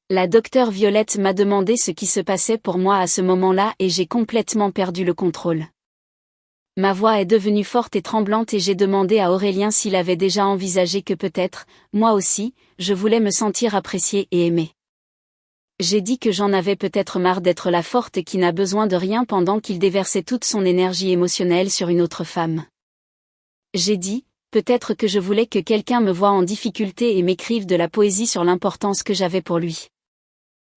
La docteure Violette m'a demandé ce qui se passait pour moi à ce moment-là et j'ai complètement perdu le contrôle. Ma voix est devenue forte et tremblante et j'ai demandé à Aurélien s'il avait déjà envisagé que peut-être, moi aussi, je voulais me sentir appréciée et aimée. J'ai dit que j'en avais peut-être marre d'être la forte qui n'a besoin de rien pendant qu'il déversait toute son énergie émotionnelle sur une autre femme. J'ai dit, peut-être que je voulais que quelqu'un me voie en difficulté et m'écrive de la poésie sur l'importance que j'avais pour lui.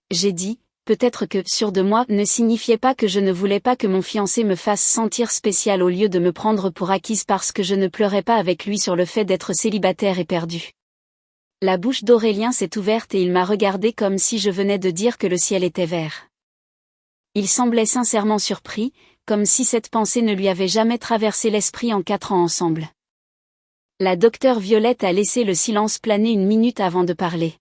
J'ai dit, peut-être que « sûr de moi » ne signifiait pas que je ne voulais pas que mon fiancé me fasse sentir spécial au lieu de me prendre pour acquise parce que je ne pleurais pas avec lui sur le fait d'être célibataire et perdu. La bouche d'Aurélien s'est ouverte et il m'a regardé comme si je venais de dire que le ciel était vert. Il semblait sincèrement surpris, comme si cette pensée ne lui avait jamais traversé l'esprit en 4 ans ensemble. La docteure Violette a laissé le silence planer 1 minute avant de parler.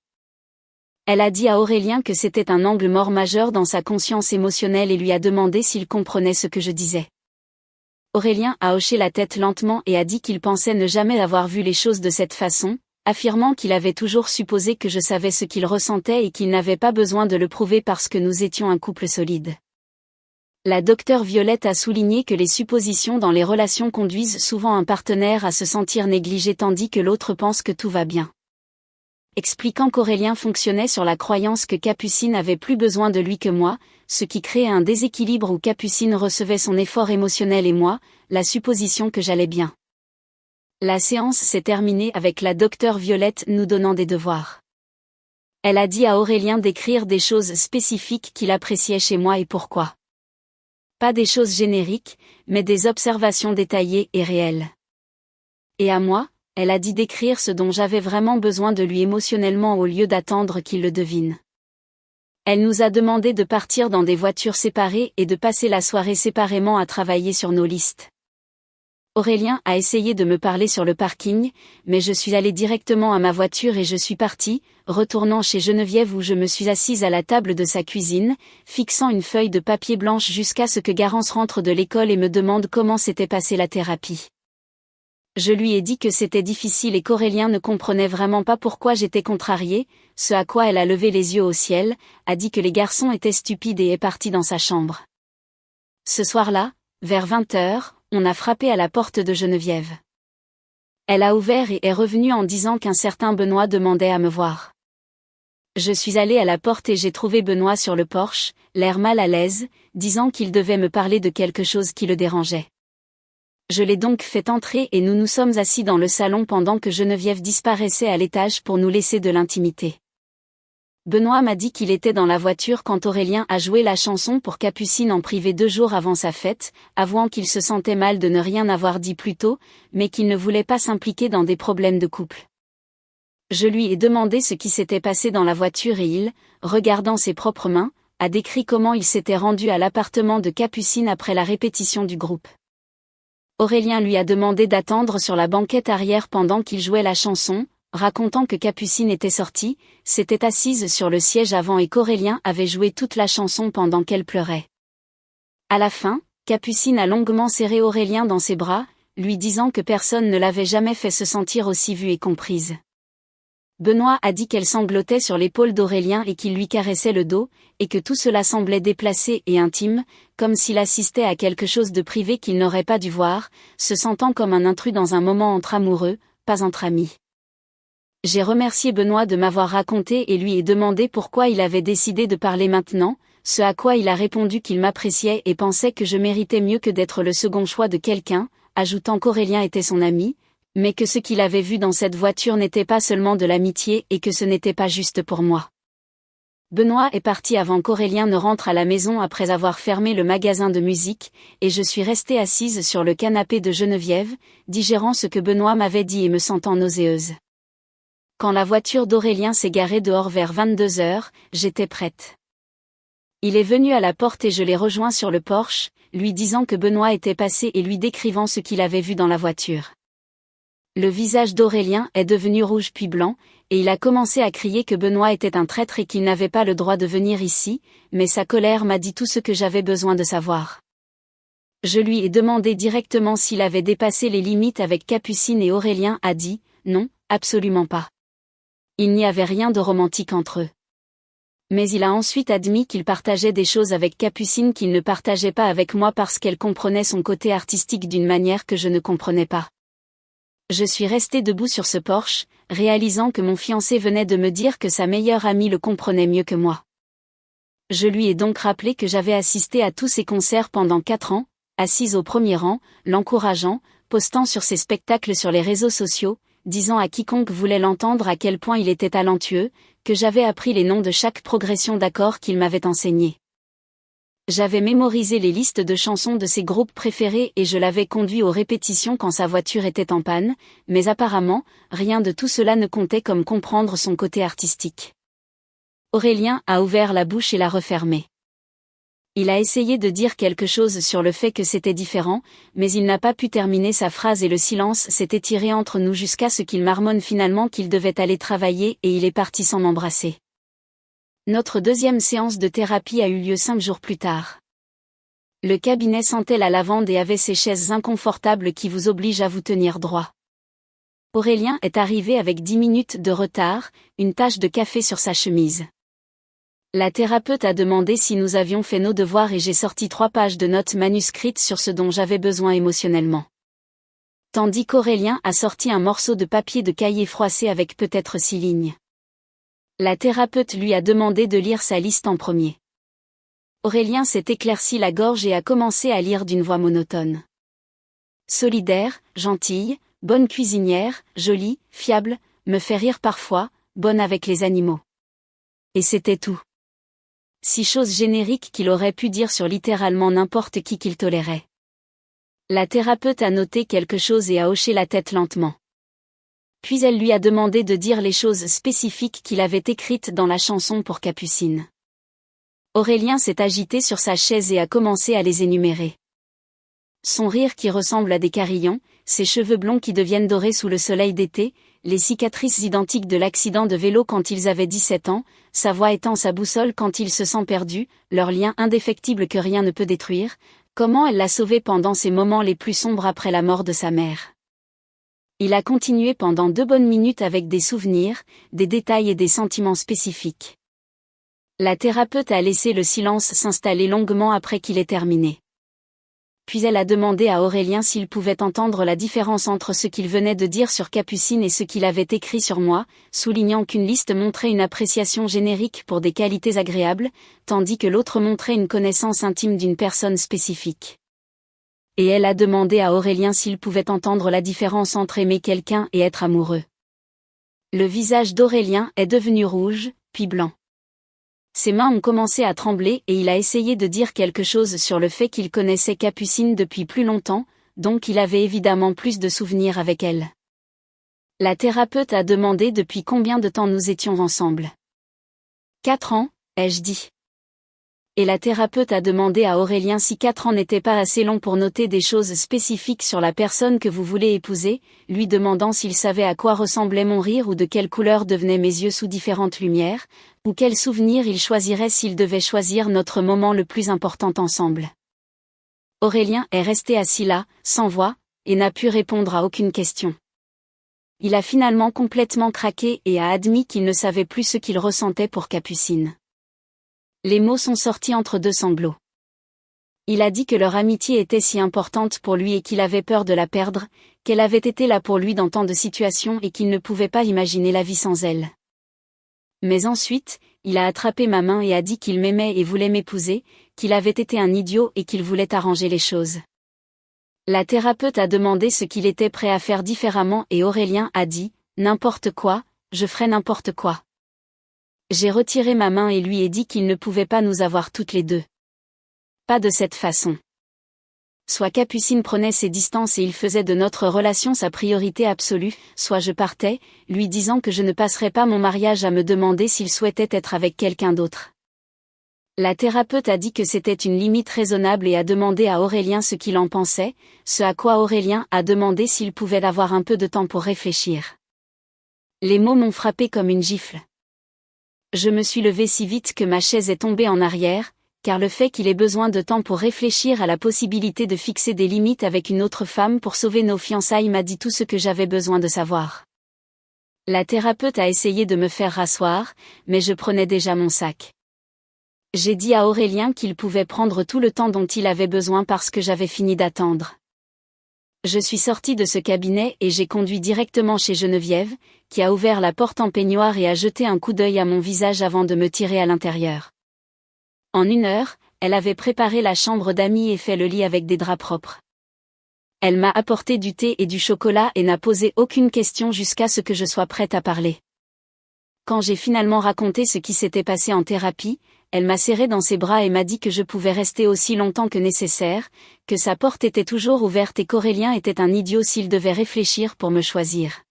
Elle a dit à Aurélien que c'était un angle mort majeur dans sa conscience émotionnelle et lui a demandé s'il comprenait ce que je disais. Aurélien a hoché la tête lentement et a dit qu'il pensait ne jamais avoir vu les choses de cette façon, affirmant qu'il avait toujours supposé que je savais ce qu'il ressentait et qu'il n'avait pas besoin de le prouver parce que nous étions un couple solide. La docteure Violette a souligné que les suppositions dans les relations conduisent souvent un partenaire à se sentir négligé tandis que l'autre pense que tout va bien. Expliquant qu'Aurélien fonctionnait sur la croyance que Capucine avait plus besoin de lui que moi, ce qui créait un déséquilibre où Capucine recevait son effort émotionnel et moi, la supposition que j'allais bien. La séance s'est terminée avec la docteure Violette nous donnant des devoirs. Elle a dit à Aurélien d'écrire des choses spécifiques qu'il appréciait chez moi et pourquoi. Pas des choses génériques, mais des observations détaillées et réelles. Et à moi, elle a dit d'écrire ce dont j'avais vraiment besoin de lui émotionnellement au lieu d'attendre qu'il le devine. Elle nous a demandé de partir dans des voitures séparées et de passer la soirée séparément à travailler sur nos listes. Aurélien a essayé de me parler sur le parking, mais je suis allée directement à ma voiture et je suis partie, retournant chez Geneviève où je me suis assise à la table de sa cuisine, fixant une feuille de papier blanche jusqu'à ce que Garance rentre de l'école et me demande comment s'était passée la thérapie. Je lui ai dit que c'était difficile et qu'Aurélien ne comprenait vraiment pas pourquoi j'étais contrariée, ce à quoi elle a levé les yeux au ciel, a dit que les garçons étaient stupides et est partie dans sa chambre. Ce soir-là, vers 20h, on a frappé à la porte de Geneviève. Elle a ouvert et est revenue en disant qu'un certain Benoît demandait à me voir. Je suis allée à la porte et j'ai trouvé Benoît sur le porche, l'air mal à l'aise, disant qu'il devait me parler de quelque chose qui le dérangeait. Je l'ai donc fait entrer et nous nous sommes assis dans le salon pendant que Geneviève disparaissait à l'étage pour nous laisser de l'intimité. Benoît m'a dit qu'il était dans la voiture quand Aurélien a joué la chanson pour Capucine en privé 2 jours avant sa fête, avouant qu'il se sentait mal de ne rien avoir dit plus tôt, mais qu'il ne voulait pas s'impliquer dans des problèmes de couple. Je lui ai demandé ce qui s'était passé dans la voiture et il, regardant ses propres mains, a décrit comment il s'était rendu à l'appartement de Capucine après la répétition du groupe. Aurélien lui a demandé d'attendre sur la banquette arrière pendant qu'il jouait la chanson, racontant que Capucine était sortie, s'était assise sur le siège avant et qu'Aurélien avait joué toute la chanson pendant qu'elle pleurait. À la fin, Capucine a longuement serré Aurélien dans ses bras, lui disant que personne ne l'avait jamais fait se sentir aussi vue et comprise. Benoît a dit qu'elle sanglotait sur l'épaule d'Aurélien et qu'il lui caressait le dos, et que tout cela semblait déplacé et intime, comme s'il assistait à quelque chose de privé qu'il n'aurait pas dû voir, se sentant comme un intrus dans un moment entre amoureux, pas entre amis. J'ai remercié Benoît de m'avoir raconté et lui ai demandé pourquoi il avait décidé de parler maintenant, ce à quoi il a répondu qu'il m'appréciait et pensait que je méritais mieux que d'être le second choix de quelqu'un, ajoutant qu'Aurélien était son ami, mais que ce qu'il avait vu dans cette voiture n'était pas seulement de l'amitié et que ce n'était pas juste pour moi. Benoît est parti avant qu'Aurélien ne rentre à la maison après avoir fermé le magasin de musique, et je suis restée assise sur le canapé de Geneviève, digérant ce que Benoît m'avait dit et me sentant nauséeuse. Quand la voiture d'Aurélien s'est garée dehors vers 22h, j'étais prête. Il est venu à la porte et je l'ai rejoint sur le porche, lui disant que Benoît était passé et lui décrivant ce qu'il avait vu dans la voiture. Le visage d'Aurélien est devenu rouge puis blanc, et il a commencé à crier que Benoît était un traître et qu'il n'avait pas le droit de venir ici, mais sa colère m'a dit tout ce que j'avais besoin de savoir. Je lui ai demandé directement s'il avait dépassé les limites avec Capucine et Aurélien a dit « Non, absolument pas ». Il n'y avait rien de romantique entre eux. Mais il a ensuite admis qu'il partageait des choses avec Capucine qu'il ne partageait pas avec moi parce qu'elle comprenait son côté artistique d'une manière que je ne comprenais pas. Je suis restée debout sur ce porche, réalisant que mon fiancé venait de me dire que sa meilleure amie le comprenait mieux que moi. Je lui ai donc rappelé que j'avais assisté à tous ses concerts pendant 4 ans, assise au premier rang, l'encourageant, postant sur ses spectacles sur les réseaux sociaux, disant à quiconque voulait l'entendre à quel point il était talentueux, que j'avais appris les noms de chaque progression d'accords qu'il m'avait enseigné. J'avais mémorisé les listes de chansons de ses groupes préférés et je l'avais conduit aux répétitions quand sa voiture était en panne, mais apparemment, rien de tout cela ne comptait comme comprendre son côté artistique. Aurélien a ouvert la bouche et l'a refermée. Il a essayé de dire quelque chose sur le fait que c'était différent, mais il n'a pas pu terminer sa phrase et le silence s'est étiré entre nous jusqu'à ce qu'il marmonne finalement qu'il devait aller travailler et il est parti sans m'embrasser. Notre deuxième séance de thérapie a eu lieu 5 jours plus tard. Le cabinet sentait la lavande et avait ces chaises inconfortables qui vous obligent à vous tenir droit. Aurélien est arrivé avec 10 minutes de retard, une tache de café sur sa chemise. La thérapeute a demandé si nous avions fait nos devoirs et j'ai sorti 3 pages de notes manuscrites sur ce dont j'avais besoin émotionnellement. Tandis qu'Aurélien a sorti un morceau de papier de cahier froissé avec peut-être 6 lignes. La thérapeute lui a demandé de lire sa liste en premier. Aurélien s'est éclairci la gorge et a commencé à lire d'une voix monotone. Solidaire, gentille, bonne cuisinière, jolie, fiable, me fait rire parfois, bonne avec les animaux. Et c'était tout. 6 choses génériques qu'il aurait pu dire sur littéralement n'importe qui qu'il tolérait. La thérapeute a noté quelque chose et a hoché la tête lentement. Puis elle lui a demandé de dire les choses spécifiques qu'il avait écrites dans la chanson pour Capucine. Aurélien s'est agité sur sa chaise et a commencé à les énumérer. Son rire qui ressemble à des carillons, ses cheveux blonds qui deviennent dorés sous le soleil d'été, les cicatrices identiques de l'accident de vélo quand ils avaient 17 ans, sa voix étant sa boussole quand il se sent perdu, leur lien indéfectible que rien ne peut détruire, comment elle l'a sauvé pendant ces moments les plus sombres après la mort de sa mère. Il a continué pendant 2 bonnes minutes avec des souvenirs, des détails et des sentiments spécifiques. La thérapeute a laissé le silence s'installer longuement après qu'il ait terminé. Puis elle a demandé à Aurélien s'il pouvait entendre la différence entre ce qu'il venait de dire sur Capucine et ce qu'il avait écrit sur moi, soulignant qu'une liste montrait une appréciation générique pour des qualités agréables, tandis que l'autre montrait une connaissance intime d'une personne spécifique. Et elle a demandé à Aurélien s'il pouvait entendre la différence entre aimer quelqu'un et être amoureux. Le visage d'Aurélien est devenu rouge, puis blanc. Ses mains ont commencé à trembler et il a essayé de dire quelque chose sur le fait qu'il connaissait Capucine depuis plus longtemps, donc il avait évidemment plus de souvenirs avec elle. La thérapeute a demandé depuis combien de temps nous étions ensemble. 4 ans, ai-je dit. Et la thérapeute a demandé à Aurélien si 4 ans n'étaient pas assez long pour noter des choses spécifiques sur la personne que vous voulez épouser, lui demandant s'il savait à quoi ressemblait mon rire ou de quelle couleur devenaient mes yeux sous différentes lumières, ou quel souvenir il choisirait s'il devait choisir notre moment le plus important ensemble. Aurélien est resté assis là, sans voix, et n'a pu répondre à aucune question. Il a finalement complètement craqué et a admis qu'il ne savait plus ce qu'il ressentait pour Capucine. Les mots sont sortis entre 2 sanglots. Il a dit que leur amitié était si importante pour lui et qu'il avait peur de la perdre, qu'elle avait été là pour lui dans tant de situations et qu'il ne pouvait pas imaginer la vie sans elle. Mais ensuite, il a attrapé ma main et a dit qu'il m'aimait et voulait m'épouser, qu'il avait été un idiot et qu'il voulait arranger les choses. La thérapeute a demandé ce qu'il était prêt à faire différemment et Aurélien a dit « N'importe quoi, je ferai n'importe quoi ». J'ai retiré ma main et lui ai dit qu'il ne pouvait pas nous avoir toutes les deux. Pas de cette façon. Soit Capucine prenait ses distances et il faisait de notre relation sa priorité absolue, soit je partais, lui disant que je ne passerais pas mon mariage à me demander s'il souhaitait être avec quelqu'un d'autre. La thérapeute a dit que c'était une limite raisonnable et a demandé à Aurélien ce qu'il en pensait, ce à quoi Aurélien a demandé s'il pouvait avoir un peu de temps pour réfléchir. Les mots m'ont frappé comme une gifle. Je me suis levée si vite que ma chaise est tombée en arrière, car le fait qu'il ait besoin de temps pour réfléchir à la possibilité de fixer des limites avec une autre femme pour sauver nos fiançailles m'a dit tout ce que j'avais besoin de savoir. La thérapeute a essayé de me faire rasseoir, mais je prenais déjà mon sac. J'ai dit à Aurélien qu'il pouvait prendre tout le temps dont il avait besoin parce que j'avais fini d'attendre. Je suis sortie de ce cabinet et j'ai conduit directement chez Geneviève, qui a ouvert la porte en peignoir et a jeté un coup d'œil à mon visage avant de me tirer à l'intérieur. En 1 heure, elle avait préparé la chambre d'amis et fait le lit avec des draps propres. Elle m'a apporté du thé et du chocolat et n'a posé aucune question jusqu'à ce que je sois prête à parler. Quand j'ai finalement raconté ce qui s'était passé en thérapie, elle m'a serré dans ses bras et m'a dit que je pouvais rester aussi longtemps que nécessaire, que sa porte était toujours ouverte et qu'Aurélien était un idiot s'il devait réfléchir pour me choisir.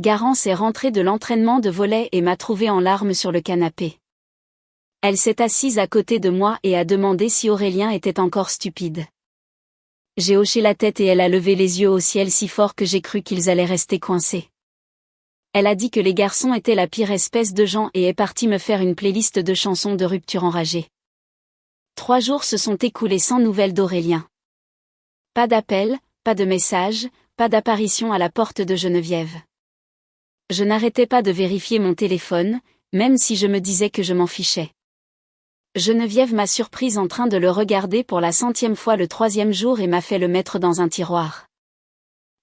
Garance est rentrée de l'entraînement de volley et m'a trouvée en larmes sur le canapé. Elle s'est assise à côté de moi et a demandé si Aurélien était encore stupide. J'ai hoché la tête et elle a levé les yeux au ciel si fort que j'ai cru qu'ils allaient rester coincés. Elle a dit que les garçons étaient la pire espèce de gens et est partie me faire une playlist de chansons de rupture enragée. 3 jours se sont écoulés sans nouvelles d'Aurélien. Pas d'appel, pas de message, pas d'apparition à la porte de Geneviève. Je n'arrêtais pas de vérifier mon téléphone, même si je me disais que je m'en fichais. Geneviève m'a surprise en train de le regarder pour la 100e fois le 3e jour et m'a fait le mettre dans un tiroir.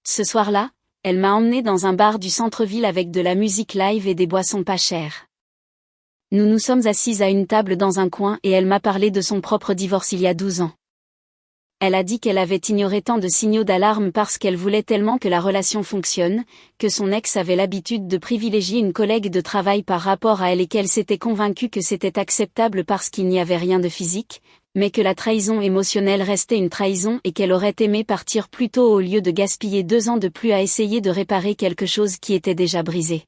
Ce soir-là, elle m'a emmené dans un bar du centre-ville avec de la musique live et des boissons pas chères. Nous nous sommes assises à une table dans un coin et elle m'a parlé de son propre divorce il y a 12 ans. Elle a dit qu'elle avait ignoré tant de signaux d'alarme parce qu'elle voulait tellement que la relation fonctionne, que son ex avait l'habitude de privilégier une collègue de travail par rapport à elle et qu'elle s'était convaincue que c'était acceptable parce qu'il n'y avait rien de physique, mais que la trahison émotionnelle restait une trahison et qu'elle aurait aimé partir plus tôt au lieu de gaspiller 2 ans de plus à essayer de réparer quelque chose qui était déjà brisé.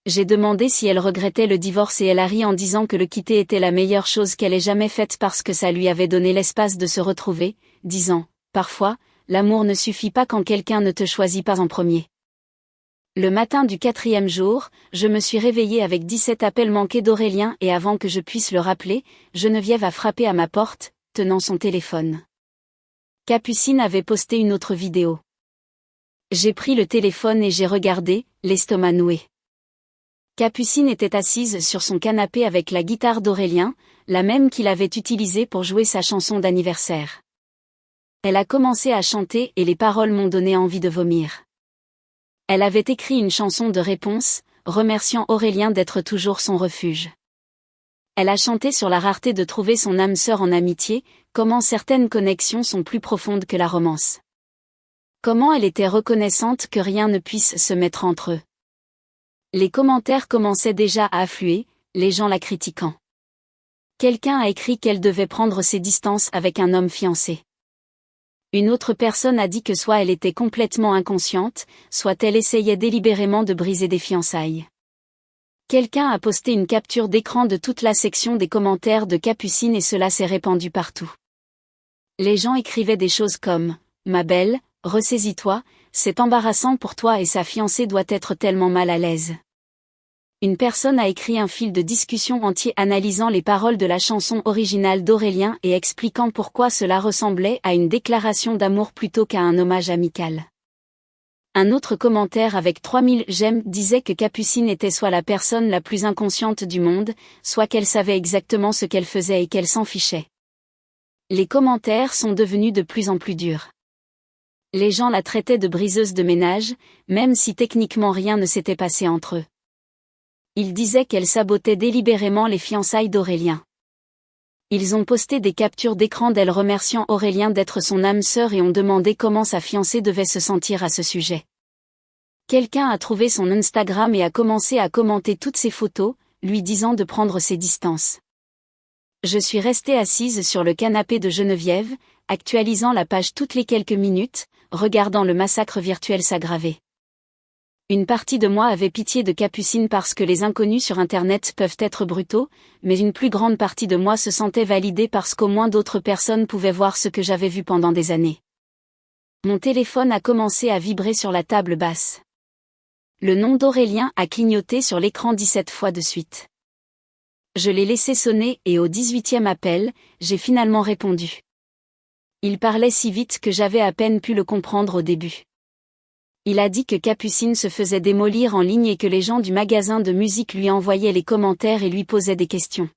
J'ai demandé si elle regrettait le divorce et elle a ri en disant que le quitter était la meilleure chose qu'elle ait jamais faite parce que ça lui avait donné l'espace de se retrouver, disant, parfois, l'amour ne suffit pas quand quelqu'un ne te choisit pas en premier. Le matin du 4e jour, je me suis réveillée avec 17 appels manqués d'Aurélien et avant que je puisse le rappeler, Geneviève a frappé à ma porte, tenant son téléphone. Capucine avait posté une autre vidéo. J'ai pris le téléphone et j'ai regardé, l'estomac noué. Capucine était assise sur son canapé avec la guitare d'Aurélien, la même qu'il avait utilisée pour jouer sa chanson d'anniversaire. Elle a commencé à chanter et les paroles m'ont donné envie de vomir. Elle avait écrit une chanson de réponse, remerciant Aurélien d'être toujours son refuge. Elle a chanté sur la rareté de trouver son âme sœur en amitié, comment certaines connexions sont plus profondes que la romance. Comment elle était reconnaissante que rien ne puisse se mettre entre eux. Les commentaires commençaient déjà à affluer, les gens la critiquant. Quelqu'un a écrit qu'elle devait prendre ses distances avec un homme fiancé. Une autre personne a dit que soit elle était complètement inconsciente, soit elle essayait délibérément de briser des fiançailles. Quelqu'un a posté une capture d'écran de toute la section des commentaires de Capucine et cela s'est répandu partout. Les gens écrivaient des choses comme « Ma belle, ressaisis-toi, c'est embarrassant pour toi et sa fiancée doit être tellement mal à l'aise. » Une personne a écrit un fil de discussion entier analysant les paroles de la chanson originale d'Aurélien et expliquant pourquoi cela ressemblait à une déclaration d'amour plutôt qu'à un hommage amical. Un autre commentaire avec 3000 j'aime disait que Capucine était soit la personne la plus inconsciente du monde, soit qu'elle savait exactement ce qu'elle faisait et qu'elle s'en fichait. Les commentaires sont devenus de plus en plus durs. Les gens la traitaient de briseuse de ménage, même si techniquement rien ne s'était passé entre eux. Ils disaient qu'elle sabotait délibérément les fiançailles d'Aurélien. Ils ont posté des captures d'écran d'elle remerciant Aurélien d'être son âme sœur et ont demandé comment sa fiancée devait se sentir à ce sujet. Quelqu'un a trouvé son Instagram et a commencé à commenter toutes ses photos, lui disant de prendre ses distances. Je suis restée assise sur le canapé de Geneviève, actualisant la page toutes les quelques minutes, regardant le massacre virtuel s'aggraver. Une partie de moi avait pitié de Capucine parce que les inconnus sur Internet peuvent être brutaux, mais une plus grande partie de moi se sentait validée parce qu'au moins d'autres personnes pouvaient voir ce que j'avais vu pendant des années. Mon téléphone a commencé à vibrer sur la table basse. Le nom d'Aurélien a clignoté sur l'écran 17 fois de suite. Je l'ai laissé sonner et au 18e appel, j'ai finalement répondu. Il parlait si vite que j'avais à peine pu le comprendre au début. Il a dit que Capucine se faisait démolir en ligne et que les gens du magasin de musique lui envoyaient les commentaires et lui posaient des questions.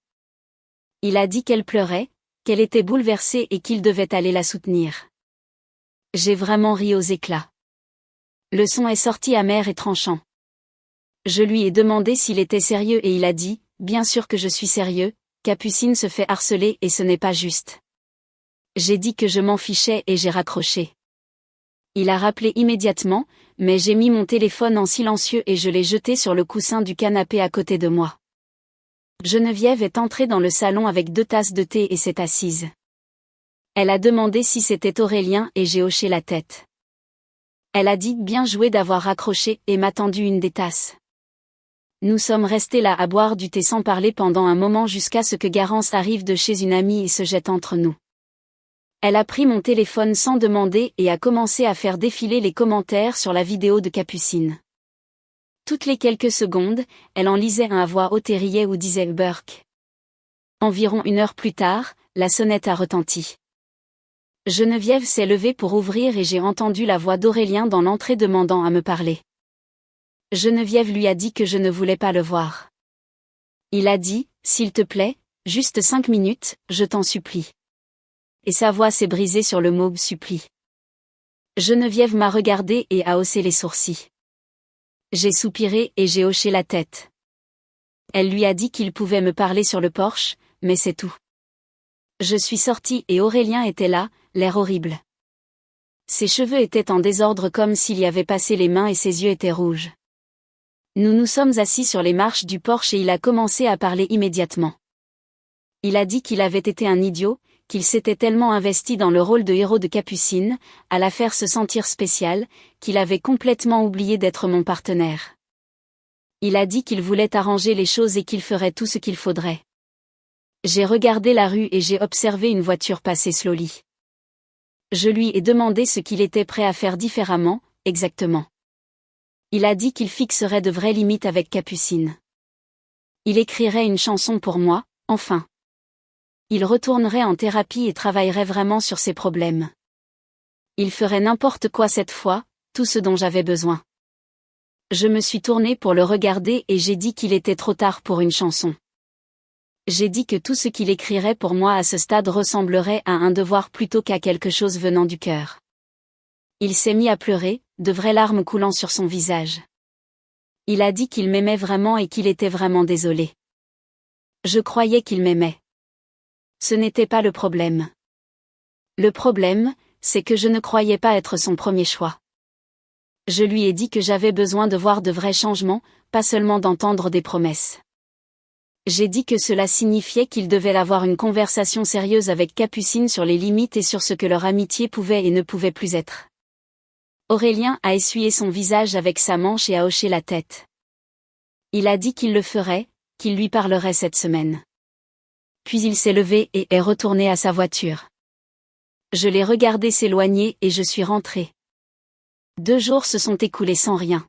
Il a dit qu'elle pleurait, qu'elle était bouleversée et qu'il devait aller la soutenir. J'ai vraiment ri aux éclats. Le son est sorti amer et tranchant. Je lui ai demandé s'il était sérieux et il a dit, bien sûr que je suis sérieux, Capucine se fait harceler et ce n'est pas juste. J'ai dit que je m'en fichais et j'ai raccroché. Il a rappelé immédiatement, mais j'ai mis mon téléphone en silencieux et je l'ai jeté sur le coussin du canapé à côté de moi. Geneviève est entrée dans le salon avec 2 tasses de thé et s'est assise. Elle a demandé si c'était Aurélien et j'ai hoché la tête. Elle a dit bien joué d'avoir raccroché et m'a tendu une des tasses. Nous sommes restés là à boire du thé sans parler pendant un moment jusqu'à ce que Garance arrive de chez une amie et se jette entre nous. Elle a pris mon téléphone sans demander et a commencé à faire défiler les commentaires sur la vidéo de Capucine. Toutes les quelques secondes, elle en lisait un à voix haute et riait ou disait « Burk ». Environ 1 heure plus tard, la sonnette a retenti. Geneviève s'est levée pour ouvrir et j'ai entendu la voix d'Aurélien dans l'entrée demandant à me parler. Geneviève lui a dit que je ne voulais pas le voir. Il a dit « S'il te plaît, juste 5 minutes, je t'en supplie ». Et sa voix s'est brisée sur le mot « supplie ». Geneviève m'a regardé et a haussé les sourcils. J'ai soupiré et j'ai hoché la tête. Elle lui a dit qu'il pouvait me parler sur le porche, mais c'est tout. Je suis sortie et Aurélien était là, l'air horrible. Ses cheveux étaient en désordre comme s'il y avait passé les mains et ses yeux étaient rouges. Nous nous sommes assis sur les marches du porche et il a commencé à parler immédiatement. Il a dit qu'il avait été un idiot, qu'il s'était tellement investi dans le rôle de héros de Capucine, à la faire se sentir spéciale, qu'il avait complètement oublié d'être mon partenaire. Il a dit qu'il voulait arranger les choses et qu'il ferait tout ce qu'il faudrait. J'ai regardé la rue et j'ai observé une voiture passer slowly. Je lui ai demandé ce qu'il était prêt à faire différemment, exactement. Il a dit qu'il fixerait de vraies limites avec Capucine. Il écrirait une chanson pour moi, enfin. Il retournerait en thérapie et travaillerait vraiment sur ses problèmes. Il ferait n'importe quoi cette fois, tout ce dont j'avais besoin. Je me suis tournée pour le regarder et j'ai dit qu'il était trop tard pour une chanson. J'ai dit que tout ce qu'il écrirait pour moi à ce stade ressemblerait à un devoir plutôt qu'à quelque chose venant du cœur. Il s'est mis à pleurer, de vraies larmes coulant sur son visage. Il a dit qu'il m'aimait vraiment et qu'il était vraiment désolé. Je croyais qu'il m'aimait. Ce n'était pas le problème. Le problème, c'est que je ne croyais pas être son premier choix. Je lui ai dit que j'avais besoin de voir de vrais changements, pas seulement d'entendre des promesses. J'ai dit que cela signifiait qu'il devait avoir une conversation sérieuse avec Capucine sur les limites et sur ce que leur amitié pouvait et ne pouvait plus être. Aurélien a essuyé son visage avec sa manche et a hoché la tête. Il a dit qu'il le ferait, qu'il lui parlerait cette semaine. Puis il s'est levé et est retourné à sa voiture. Je l'ai regardé s'éloigner et je suis rentrée. 2 jours se sont écoulés sans rien.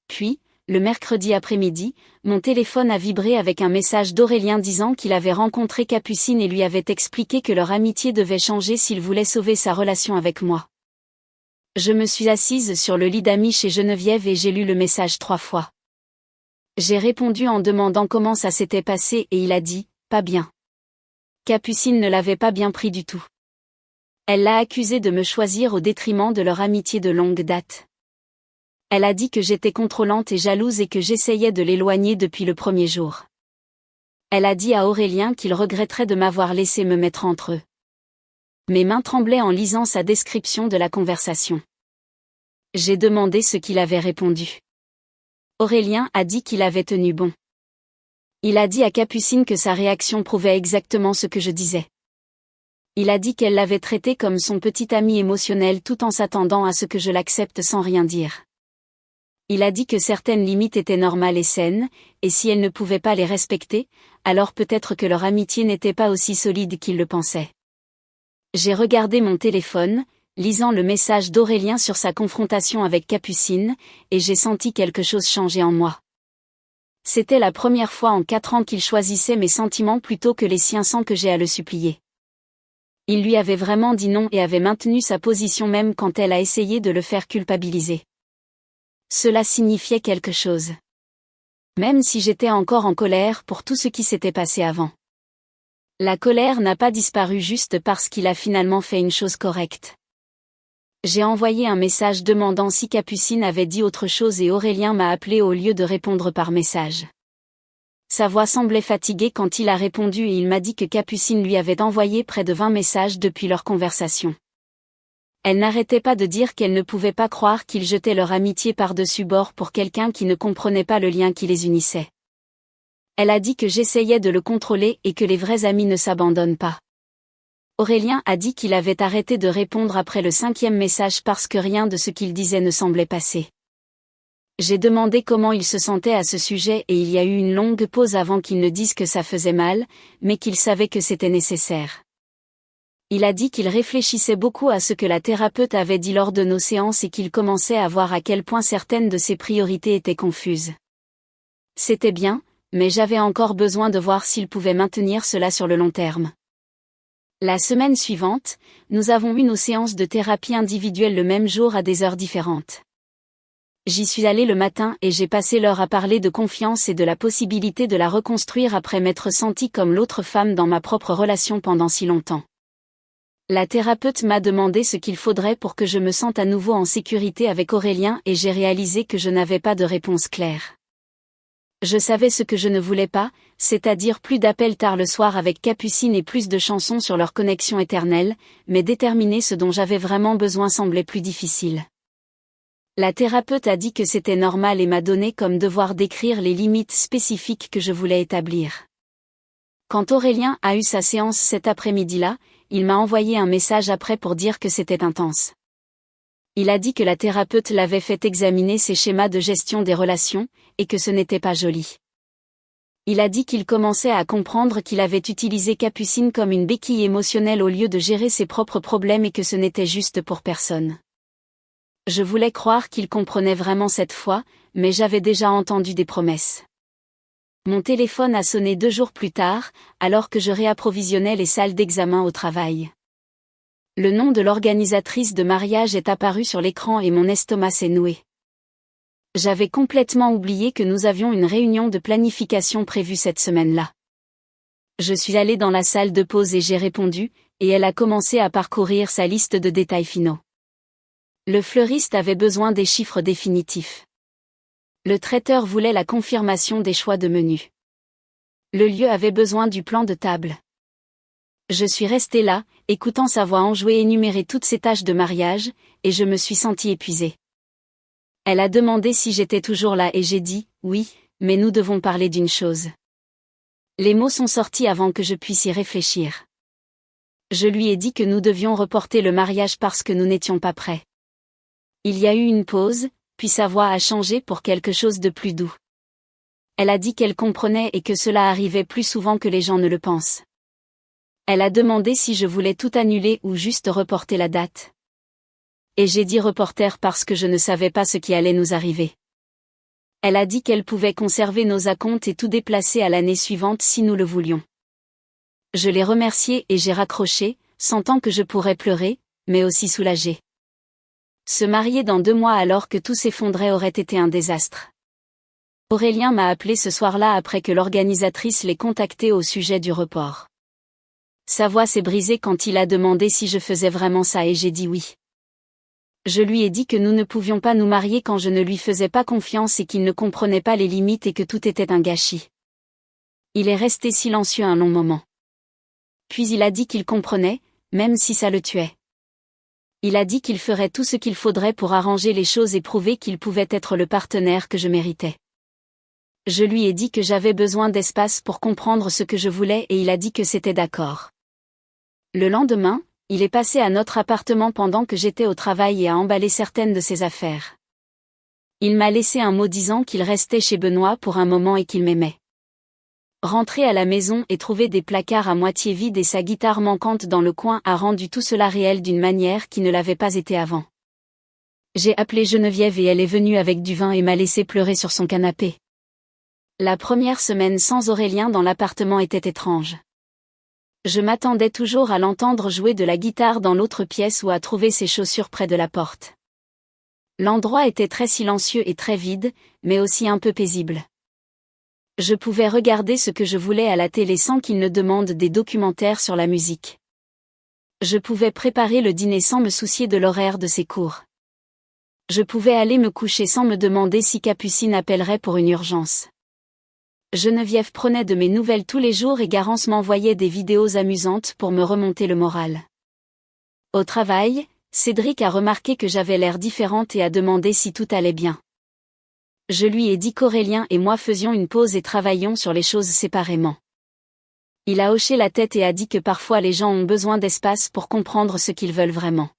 Puis, le mercredi après-midi, mon téléphone a vibré avec un message d'Aurélien disant qu'il avait rencontré Capucine et lui avait expliqué que leur amitié devait changer s'il voulait sauver sa relation avec moi. Je me suis assise sur le lit d'amis chez Geneviève et j'ai lu le message 3 fois. J'ai répondu en demandant comment ça s'était passé et il a dit « pas bien ». Capucine ne l'avait pas bien pris du tout. Elle l'a accusé de me choisir au détriment de leur amitié de longue date. Elle a dit que j'étais contrôlante et jalouse et que j'essayais de l'éloigner depuis le premier jour. Elle a dit à Aurélien qu'il regretterait de m'avoir laissé me mettre entre eux. Mes mains tremblaient en lisant sa description de la conversation. J'ai demandé ce qu'il avait répondu. Aurélien a dit qu'il avait tenu bon. Il a dit à Capucine que sa réaction prouvait exactement ce que je disais. Il a dit qu'elle l'avait traité comme son petit ami émotionnel tout en s'attendant à ce que je l'accepte sans rien dire. Il a dit que certaines limites étaient normales et saines, et si elle ne pouvait pas les respecter, alors peut-être que leur amitié n'était pas aussi solide qu'il le pensait. J'ai regardé mon téléphone, lisant le message d'Aurélien sur sa confrontation avec Capucine, et j'ai senti quelque chose changer en moi. C'était la première fois en 4 ans qu'il choisissait mes sentiments plutôt que les siens sans que j'aie à le supplier. Il lui avait vraiment dit non et avait maintenu sa position même quand elle a essayé de le faire culpabiliser. Cela signifiait quelque chose. Même si j'étais encore en colère pour tout ce qui s'était passé avant. La colère n'a pas disparu juste parce qu'il a finalement fait une chose correcte. J'ai envoyé un message demandant si Capucine avait dit autre chose et Aurélien m'a appelé au lieu de répondre par message. Sa voix semblait fatiguée quand il a répondu et il m'a dit que Capucine lui avait envoyé près de 20 messages depuis leur conversation. Elle n'arrêtait pas de dire qu'elle ne pouvait pas croire qu'ils jetaient leur amitié par-dessus bord pour quelqu'un qui ne comprenait pas le lien qui les unissait. Elle a dit que j'essayais de le contrôler et que les vrais amis ne s'abandonnent pas. Aurélien a dit qu'il avait arrêté de répondre après le 5e message parce que rien de ce qu'il disait ne semblait passer. J'ai demandé comment il se sentait à ce sujet et il y a eu une longue pause avant qu'il ne dise que ça faisait mal, mais qu'il savait que c'était nécessaire. Il a dit qu'il réfléchissait beaucoup à ce que la thérapeute avait dit lors de nos séances et qu'il commençait à voir à quel point certaines de ses priorités étaient confuses. C'était bien, mais j'avais encore besoin de voir s'il pouvait maintenir cela sur le long terme. La semaine suivante, nous avons eu nos séances de thérapie individuelle le même jour à des heures différentes. J'y suis allée le matin et j'ai passé l'heure à parler de confiance et de la possibilité de la reconstruire après m'être sentie comme l'autre femme dans ma propre relation pendant si longtemps. La thérapeute m'a demandé ce qu'il faudrait pour que je me sente à nouveau en sécurité avec Aurélien et j'ai réalisé que je n'avais pas de réponse claire. Je savais ce que je ne voulais pas, c'est-à-dire plus d'appels tard le soir avec Capucine et plus de chansons sur leur connexion éternelle, mais déterminer ce dont j'avais vraiment besoin semblait plus difficile. La thérapeute a dit que c'était normal et m'a donné comme devoir d'écrire les limites spécifiques que je voulais établir. Quand Aurélien a eu sa séance cet après-midi-là, il m'a envoyé un message après pour dire que c'était intense. Il a dit que la thérapeute l'avait fait examiner ses schémas de gestion des relations, et que ce n'était pas joli. Il a dit qu'il commençait à comprendre qu'il avait utilisé Capucine comme une béquille émotionnelle au lieu de gérer ses propres problèmes et que ce n'était juste pour personne. Je voulais croire qu'il comprenait vraiment cette fois, mais j'avais déjà entendu des promesses. Mon téléphone a sonné 2 jours plus tard, alors que je réapprovisionnais les salles d'examen au travail. Le nom de l'organisatrice de mariage est apparu sur l'écran et mon estomac s'est noué. J'avais complètement oublié que nous avions une réunion de planification prévue cette semaine-là. Je suis allée dans la salle de pause et j'ai répondu, et elle a commencé à parcourir sa liste de détails finaux. Le fleuriste avait besoin des chiffres définitifs. Le traiteur voulait la confirmation des choix de menu. Le lieu avait besoin du plan de table. Je suis restée là, écoutant sa voix enjouée énumérer toutes ses tâches de mariage, et je me suis sentie épuisée. Elle a demandé si j'étais toujours là et j'ai dit « Oui, mais nous devons parler d'une chose ». Les mots sont sortis avant que je puisse y réfléchir. Je lui ai dit que nous devions reporter le mariage parce que nous n'étions pas prêts. Il y a eu une pause, puis sa voix a changé pour quelque chose de plus doux. Elle a dit qu'elle comprenait et que cela arrivait plus souvent que les gens ne le pensent. Elle a demandé si je voulais tout annuler ou juste reporter la date. Et j'ai dit reporter parce que je ne savais pas ce qui allait nous arriver. Elle a dit qu'elle pouvait conserver nos acomptes et tout déplacer à l'année suivante si nous le voulions. Je l'ai remerciée et j'ai raccroché, sentant que je pourrais pleurer, mais aussi soulagée. Se marier dans 2 mois alors que tout s'effondrait aurait été un désastre. Aurélien m'a appelé ce soir-là après que l'organisatrice l'ait contacté au sujet du report. Sa voix s'est brisée quand il a demandé si je faisais vraiment ça et j'ai dit oui. Je lui ai dit que nous ne pouvions pas nous marier quand je ne lui faisais pas confiance et qu'il ne comprenait pas les limites et que tout était un gâchis. Il est resté silencieux un long moment. Puis il a dit qu'il comprenait, même si ça le tuait. Il a dit qu'il ferait tout ce qu'il faudrait pour arranger les choses et prouver qu'il pouvait être le partenaire que je méritais. Je lui ai dit que j'avais besoin d'espace pour comprendre ce que je voulais et il a dit que c'était d'accord. Le lendemain, il est passé à notre appartement pendant que j'étais au travail et a emballé certaines de ses affaires. Il m'a laissé un mot disant qu'il restait chez Benoît pour un moment et qu'il m'aimait. Rentrer à la maison et trouver des placards à moitié vides et sa guitare manquante dans le coin a rendu tout cela réel d'une manière qui ne l'avait pas été avant. J'ai appelé Geneviève et elle est venue avec du vin et m'a laissé pleurer sur son canapé. La première semaine sans Aurélien dans l'appartement était étrange. Je m'attendais toujours à l'entendre jouer de la guitare dans l'autre pièce ou à trouver ses chaussures près de la porte. L'endroit était très silencieux et très vide, mais aussi un peu paisible. Je pouvais regarder ce que je voulais à la télé sans qu'il ne demande des documentaires sur la musique. Je pouvais préparer le dîner sans me soucier de l'horaire de ses cours. Je pouvais aller me coucher sans me demander si Capucine appellerait pour une urgence. Geneviève prenait de mes nouvelles tous les jours et Garance m'envoyait des vidéos amusantes pour me remonter le moral. Au travail, Cédric a remarqué que j'avais l'air différente et a demandé si tout allait bien. Je lui ai dit qu'Aurélien et moi faisions une pause et travaillions sur les choses séparément. Il a hoché la tête et a dit que parfois les gens ont besoin d'espace pour comprendre ce qu'ils veulent vraiment.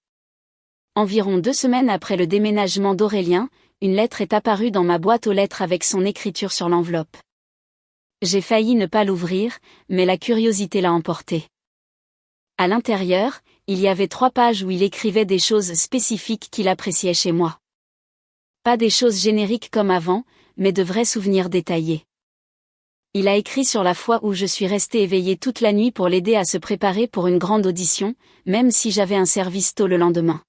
Environ 2 semaines après le déménagement d'Aurélien, une lettre est apparue dans ma boîte aux lettres avec son écriture sur l'enveloppe. J'ai failli ne pas l'ouvrir, mais la curiosité l'a emporté. À l'intérieur, il y avait 3 pages où il écrivait des choses spécifiques qu'il appréciait chez moi. Pas des choses génériques comme avant, mais de vrais souvenirs détaillés. Il a écrit sur la fois où je suis restée éveillée toute la nuit pour l'aider à se préparer pour une grande audition, même si j'avais un service tôt le lendemain.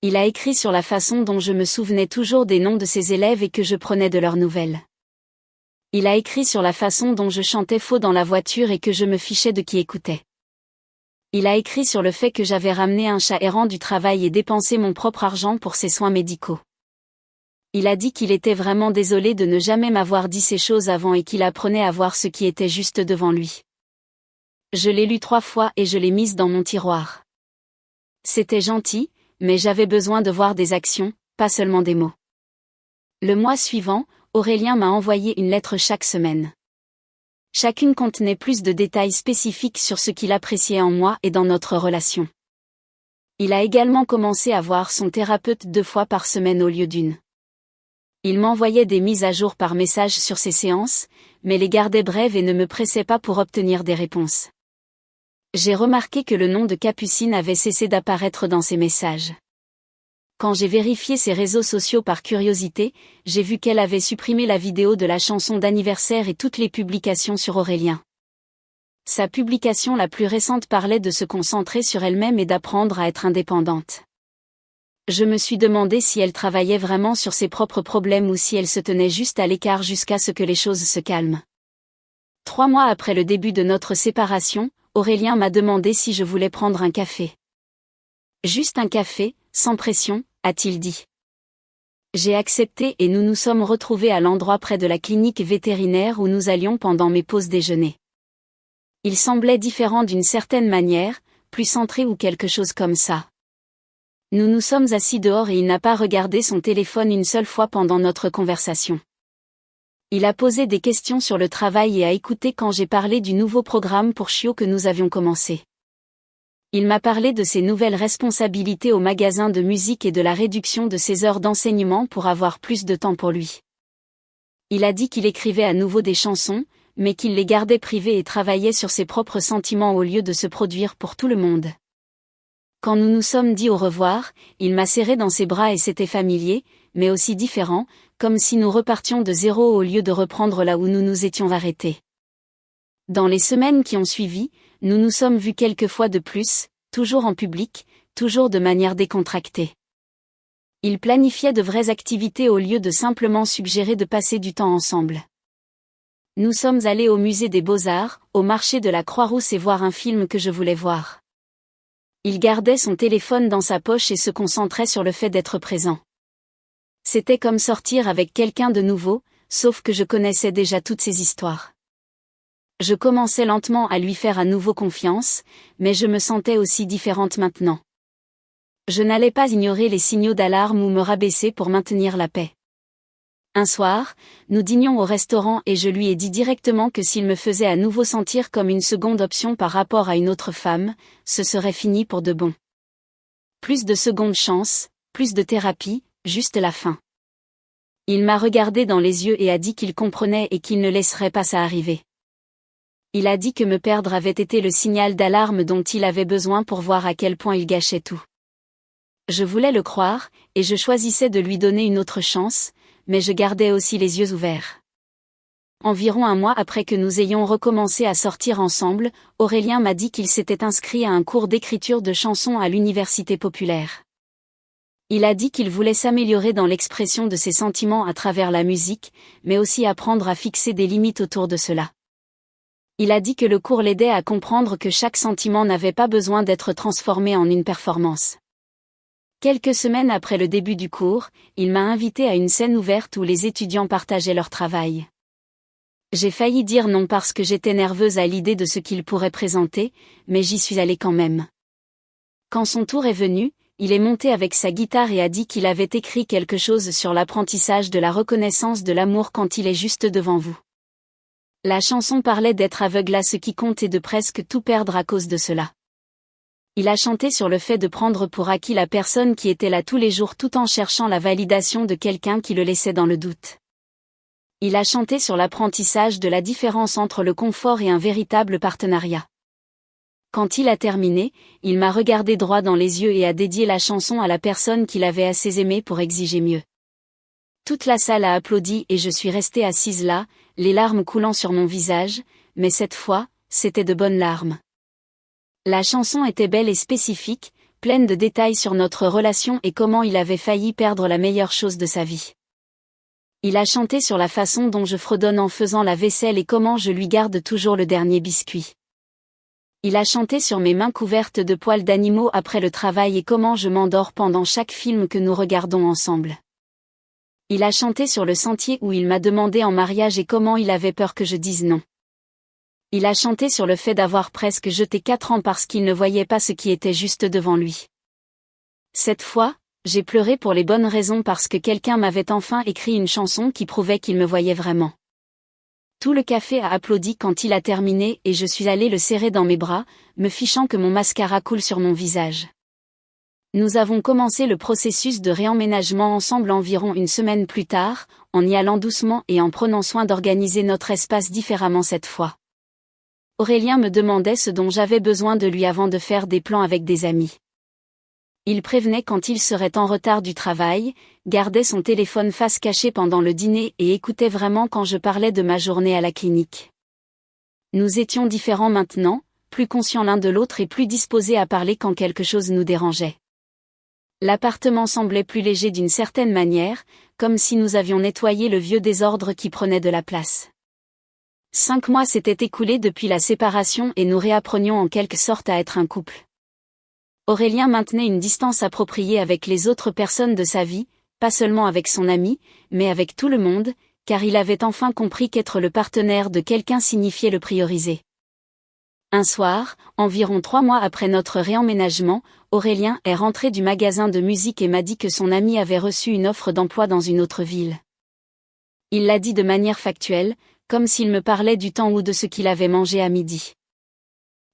Il a écrit sur la façon dont je me souvenais toujours des noms de ses élèves et que je prenais de leurs nouvelles. Il a écrit sur la façon dont je chantais faux dans la voiture et que je me fichais de qui écoutait. Il a écrit sur le fait que j'avais ramené un chat errant du travail et dépensé mon propre argent pour ses soins médicaux. Il a dit qu'il était vraiment désolé de ne jamais m'avoir dit ces choses avant et qu'il apprenait à voir ce qui était juste devant lui. Je l'ai lu 3 fois et je l'ai mise dans mon tiroir. C'était gentil, mais j'avais besoin de voir des actions, pas seulement des mots. Le mois suivant, Aurélien m'a envoyé une lettre chaque semaine. Chacune contenait plus de détails spécifiques sur ce qu'il appréciait en moi et dans notre relation. Il a également commencé à voir son thérapeute 2 fois par semaine au lieu d'1. Il m'envoyait des mises à jour par message sur ses séances, mais les gardait brèves et ne me pressait pas pour obtenir des réponses. J'ai remarqué que le nom de Capucine avait cessé d'apparaître dans ses messages. Quand j'ai vérifié ses réseaux sociaux par curiosité, j'ai vu qu'elle avait supprimé la vidéo de la chanson d'anniversaire et toutes les publications sur Aurélien. Sa publication la plus récente parlait de se concentrer sur elle-même et d'apprendre à être indépendante. Je me suis demandé si elle travaillait vraiment sur ses propres problèmes ou si elle se tenait juste à l'écart jusqu'à ce que les choses se calment. 3 mois après le début de notre séparation, Aurélien m'a demandé si je voulais prendre un café. Juste un café, sans pression, a-t-il dit. J'ai accepté et nous nous sommes retrouvés à l'endroit près de la clinique vétérinaire où nous allions pendant mes pauses déjeuner. Il semblait différent d'une certaine manière, plus centré ou quelque chose comme ça. Nous nous sommes assis dehors et il n'a pas regardé son téléphone une seule fois pendant notre conversation. Il a posé des questions sur le travail et a écouté quand j'ai parlé du nouveau programme pour chiots que nous avions commencé. Il m'a parlé de ses nouvelles responsabilités au magasin de musique et de la réduction de ses heures d'enseignement pour avoir plus de temps pour lui. Il a dit qu'il écrivait à nouveau des chansons, mais qu'il les gardait privées et travaillait sur ses propres sentiments au lieu de se produire pour tout le monde. Quand nous nous sommes dit au revoir, il m'a serré dans ses bras et c'était familier, mais aussi différent, comme si nous repartions de zéro au lieu de reprendre là où nous nous étions arrêtés. Dans les semaines qui ont suivi, nous nous sommes vus quelques fois de plus, toujours en public, toujours de manière décontractée. Il planifiait de vraies activités au lieu de simplement suggérer de passer du temps ensemble. Nous sommes allés au musée des Beaux-Arts, au marché de la Croix-Rousse et voir un film que je voulais voir. Il gardait son téléphone dans sa poche et se concentrait sur le fait d'être présent. C'était comme sortir avec quelqu'un de nouveau, sauf que je connaissais déjà toutes ses histoires. Je commençais lentement à lui faire à nouveau confiance, mais je me sentais aussi différente maintenant. Je n'allais pas ignorer les signaux d'alarme ou me rabaisser pour maintenir la paix. Un soir, nous dînions au restaurant et je lui ai dit directement que s'il me faisait à nouveau sentir comme une seconde option par rapport à une autre femme, ce serait fini pour de bon. Plus de seconde chance, plus de thérapie, juste la fin. Il m'a regardé dans les yeux et a dit qu'il comprenait et qu'il ne laisserait pas ça arriver. Il a dit que me perdre avait été le signal d'alarme dont il avait besoin pour voir à quel point il gâchait tout. Je voulais le croire, et je choisissais de lui donner une autre chance, mais je gardais aussi les yeux ouverts. Environ un mois après que nous ayons recommencé à sortir ensemble, Aurélien m'a dit qu'il s'était inscrit à un cours d'écriture de chansons à l'université populaire. Il a dit qu'il voulait s'améliorer dans l'expression de ses sentiments à travers la musique, mais aussi apprendre à fixer des limites autour de cela. Il a dit que le cours l'aidait à comprendre que chaque sentiment n'avait pas besoin d'être transformé en une performance. Quelques semaines après le début du cours, il m'a invité à une scène ouverte où les étudiants partageaient leur travail. J'ai failli dire non parce que j'étais nerveuse à l'idée de ce qu'il pourrait présenter, mais j'y suis allée quand même. Quand son tour est venu, il est monté avec sa guitare et a dit qu'il avait écrit quelque chose sur l'apprentissage de la reconnaissance de l'amour quand il est juste devant vous. La chanson parlait d'être aveugle à ce qui compte et de presque tout perdre à cause de cela. Il a chanté sur le fait de prendre pour acquis la personne qui était là tous les jours tout en cherchant la validation de quelqu'un qui le laissait dans le doute. Il a chanté sur l'apprentissage de la différence entre le confort et un véritable partenariat. Quand il a terminé, il m'a regardé droit dans les yeux et a dédié la chanson à la personne qu'il avait assez aimée pour exiger mieux. Toute la salle a applaudi et je suis restée assise là, les larmes coulant sur mon visage, mais cette fois, c'était de bonnes larmes. La chanson était belle et spécifique, pleine de détails sur notre relation et comment il avait failli perdre la meilleure chose de sa vie. Il a chanté sur la façon dont je fredonne en faisant la vaisselle et comment je lui garde toujours le dernier biscuit. Il a chanté sur mes mains couvertes de poils d'animaux après le travail et comment je m'endors pendant chaque film que nous regardons ensemble. Il a chanté sur le sentier où il m'a demandé en mariage et comment il avait peur que je dise non. Il a chanté sur le fait d'avoir presque jeté 4 ans parce qu'il ne voyait pas ce qui était juste devant lui. Cette fois, j'ai pleuré pour les bonnes raisons parce que quelqu'un m'avait enfin écrit une chanson qui prouvait qu'il me voyait vraiment. Tout le café a applaudi quand il a terminé et je suis allée le serrer dans mes bras, me fichant que mon mascara coule sur mon visage. Nous avons commencé le processus de réemménagement ensemble environ une semaine plus tard, en y allant doucement et en prenant soin d'organiser notre espace différemment cette fois. Aurélien me demandait ce dont j'avais besoin de lui avant de faire des plans avec des amis. Il prévenait quand il serait en retard du travail, gardait son téléphone face cachée pendant le dîner et écoutait vraiment quand je parlais de ma journée à la clinique. Nous étions différents maintenant, plus conscients l'un de l'autre et plus disposés à parler quand quelque chose nous dérangeait. L'appartement semblait plus léger d'une certaine manière, comme si nous avions nettoyé le vieux désordre qui prenait de la place. 5 mois s'étaient écoulés depuis la séparation et nous réapprenions en quelque sorte à être un couple. Aurélien maintenait une distance appropriée avec les autres personnes de sa vie, pas seulement avec son ami, mais avec tout le monde, car il avait enfin compris qu'être le partenaire de quelqu'un signifiait le prioriser. Un soir, environ 3 mois après notre réemménagement, Aurélien est rentré du magasin de musique et m'a dit que son ami avait reçu une offre d'emploi dans une autre ville. Il l'a dit de manière factuelle, comme s'il me parlait du temps ou de ce qu'il avait mangé à midi.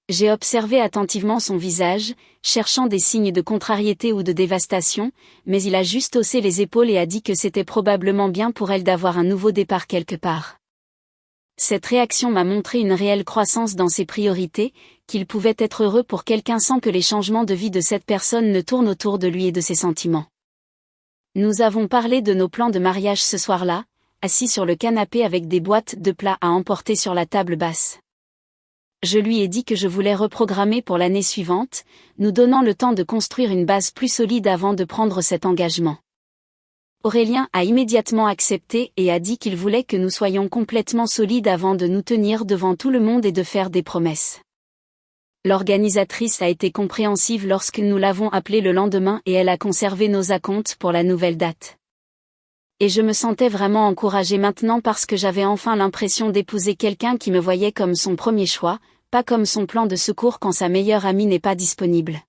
J'ai observé attentivement son visage, cherchant des signes de contrariété ou de dévastation, mais il a juste haussé les épaules et a dit que c'était probablement bien pour elle d'avoir un nouveau départ quelque part. Cette réaction m'a montré une réelle croissance dans ses priorités, qu'il pouvait être heureux pour quelqu'un sans que les changements de vie de cette personne ne tournent autour de lui et de ses sentiments. Nous avons parlé de nos plans de mariage ce soir-là, assis sur le canapé avec des boîtes de plats à emporter sur la table basse. Je lui ai dit que je voulais reprogrammer pour l'année suivante, nous donnant le temps de construire une base plus solide avant de prendre cet engagement. Aurélien a immédiatement accepté et a dit qu'il voulait que nous soyons complètement solides avant de nous tenir devant tout le monde et de faire des promesses. L'organisatrice a été compréhensive lorsque nous l'avons appelée le lendemain et elle a conservé nos acomptes pour la nouvelle date. Et je me sentais vraiment encouragée maintenant parce que j'avais enfin l'impression d'épouser quelqu'un qui me voyait comme son premier choix, pas comme son plan de secours quand sa meilleure amie n'est pas disponible.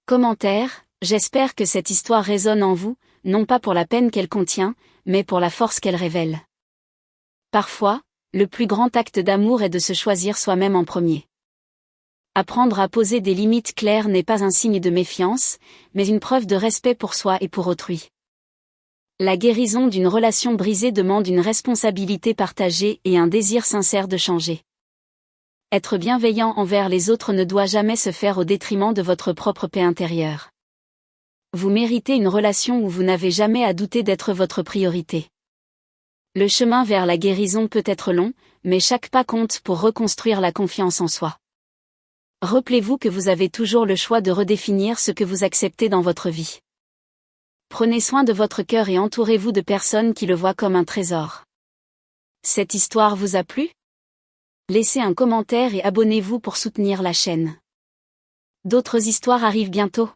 Commentaire: j'espère que cette histoire résonne en vous, non pas pour la peine qu'elle contient, mais pour la force qu'elle révèle. Parfois, le plus grand acte d'amour est de se choisir soi-même en premier. Apprendre à poser des limites claires n'est pas un signe de méfiance, mais une preuve de respect pour soi et pour autrui. La guérison d'une relation brisée demande une responsabilité partagée et un désir sincère de changer. Être bienveillant envers les autres ne doit jamais se faire au détriment de votre propre paix intérieure. Vous méritez une relation où vous n'avez jamais à douter d'être votre priorité. Le chemin vers la guérison peut être long, mais chaque pas compte pour reconstruire la confiance en soi. Rappelez-vous que vous avez toujours le choix de redéfinir ce que vous acceptez dans votre vie. Prenez soin de votre cœur et entourez-vous de personnes qui le voient comme un trésor. Cette histoire vous a plu? Laissez un commentaire et abonnez-vous pour soutenir la chaîne. D'autres histoires arrivent bientôt.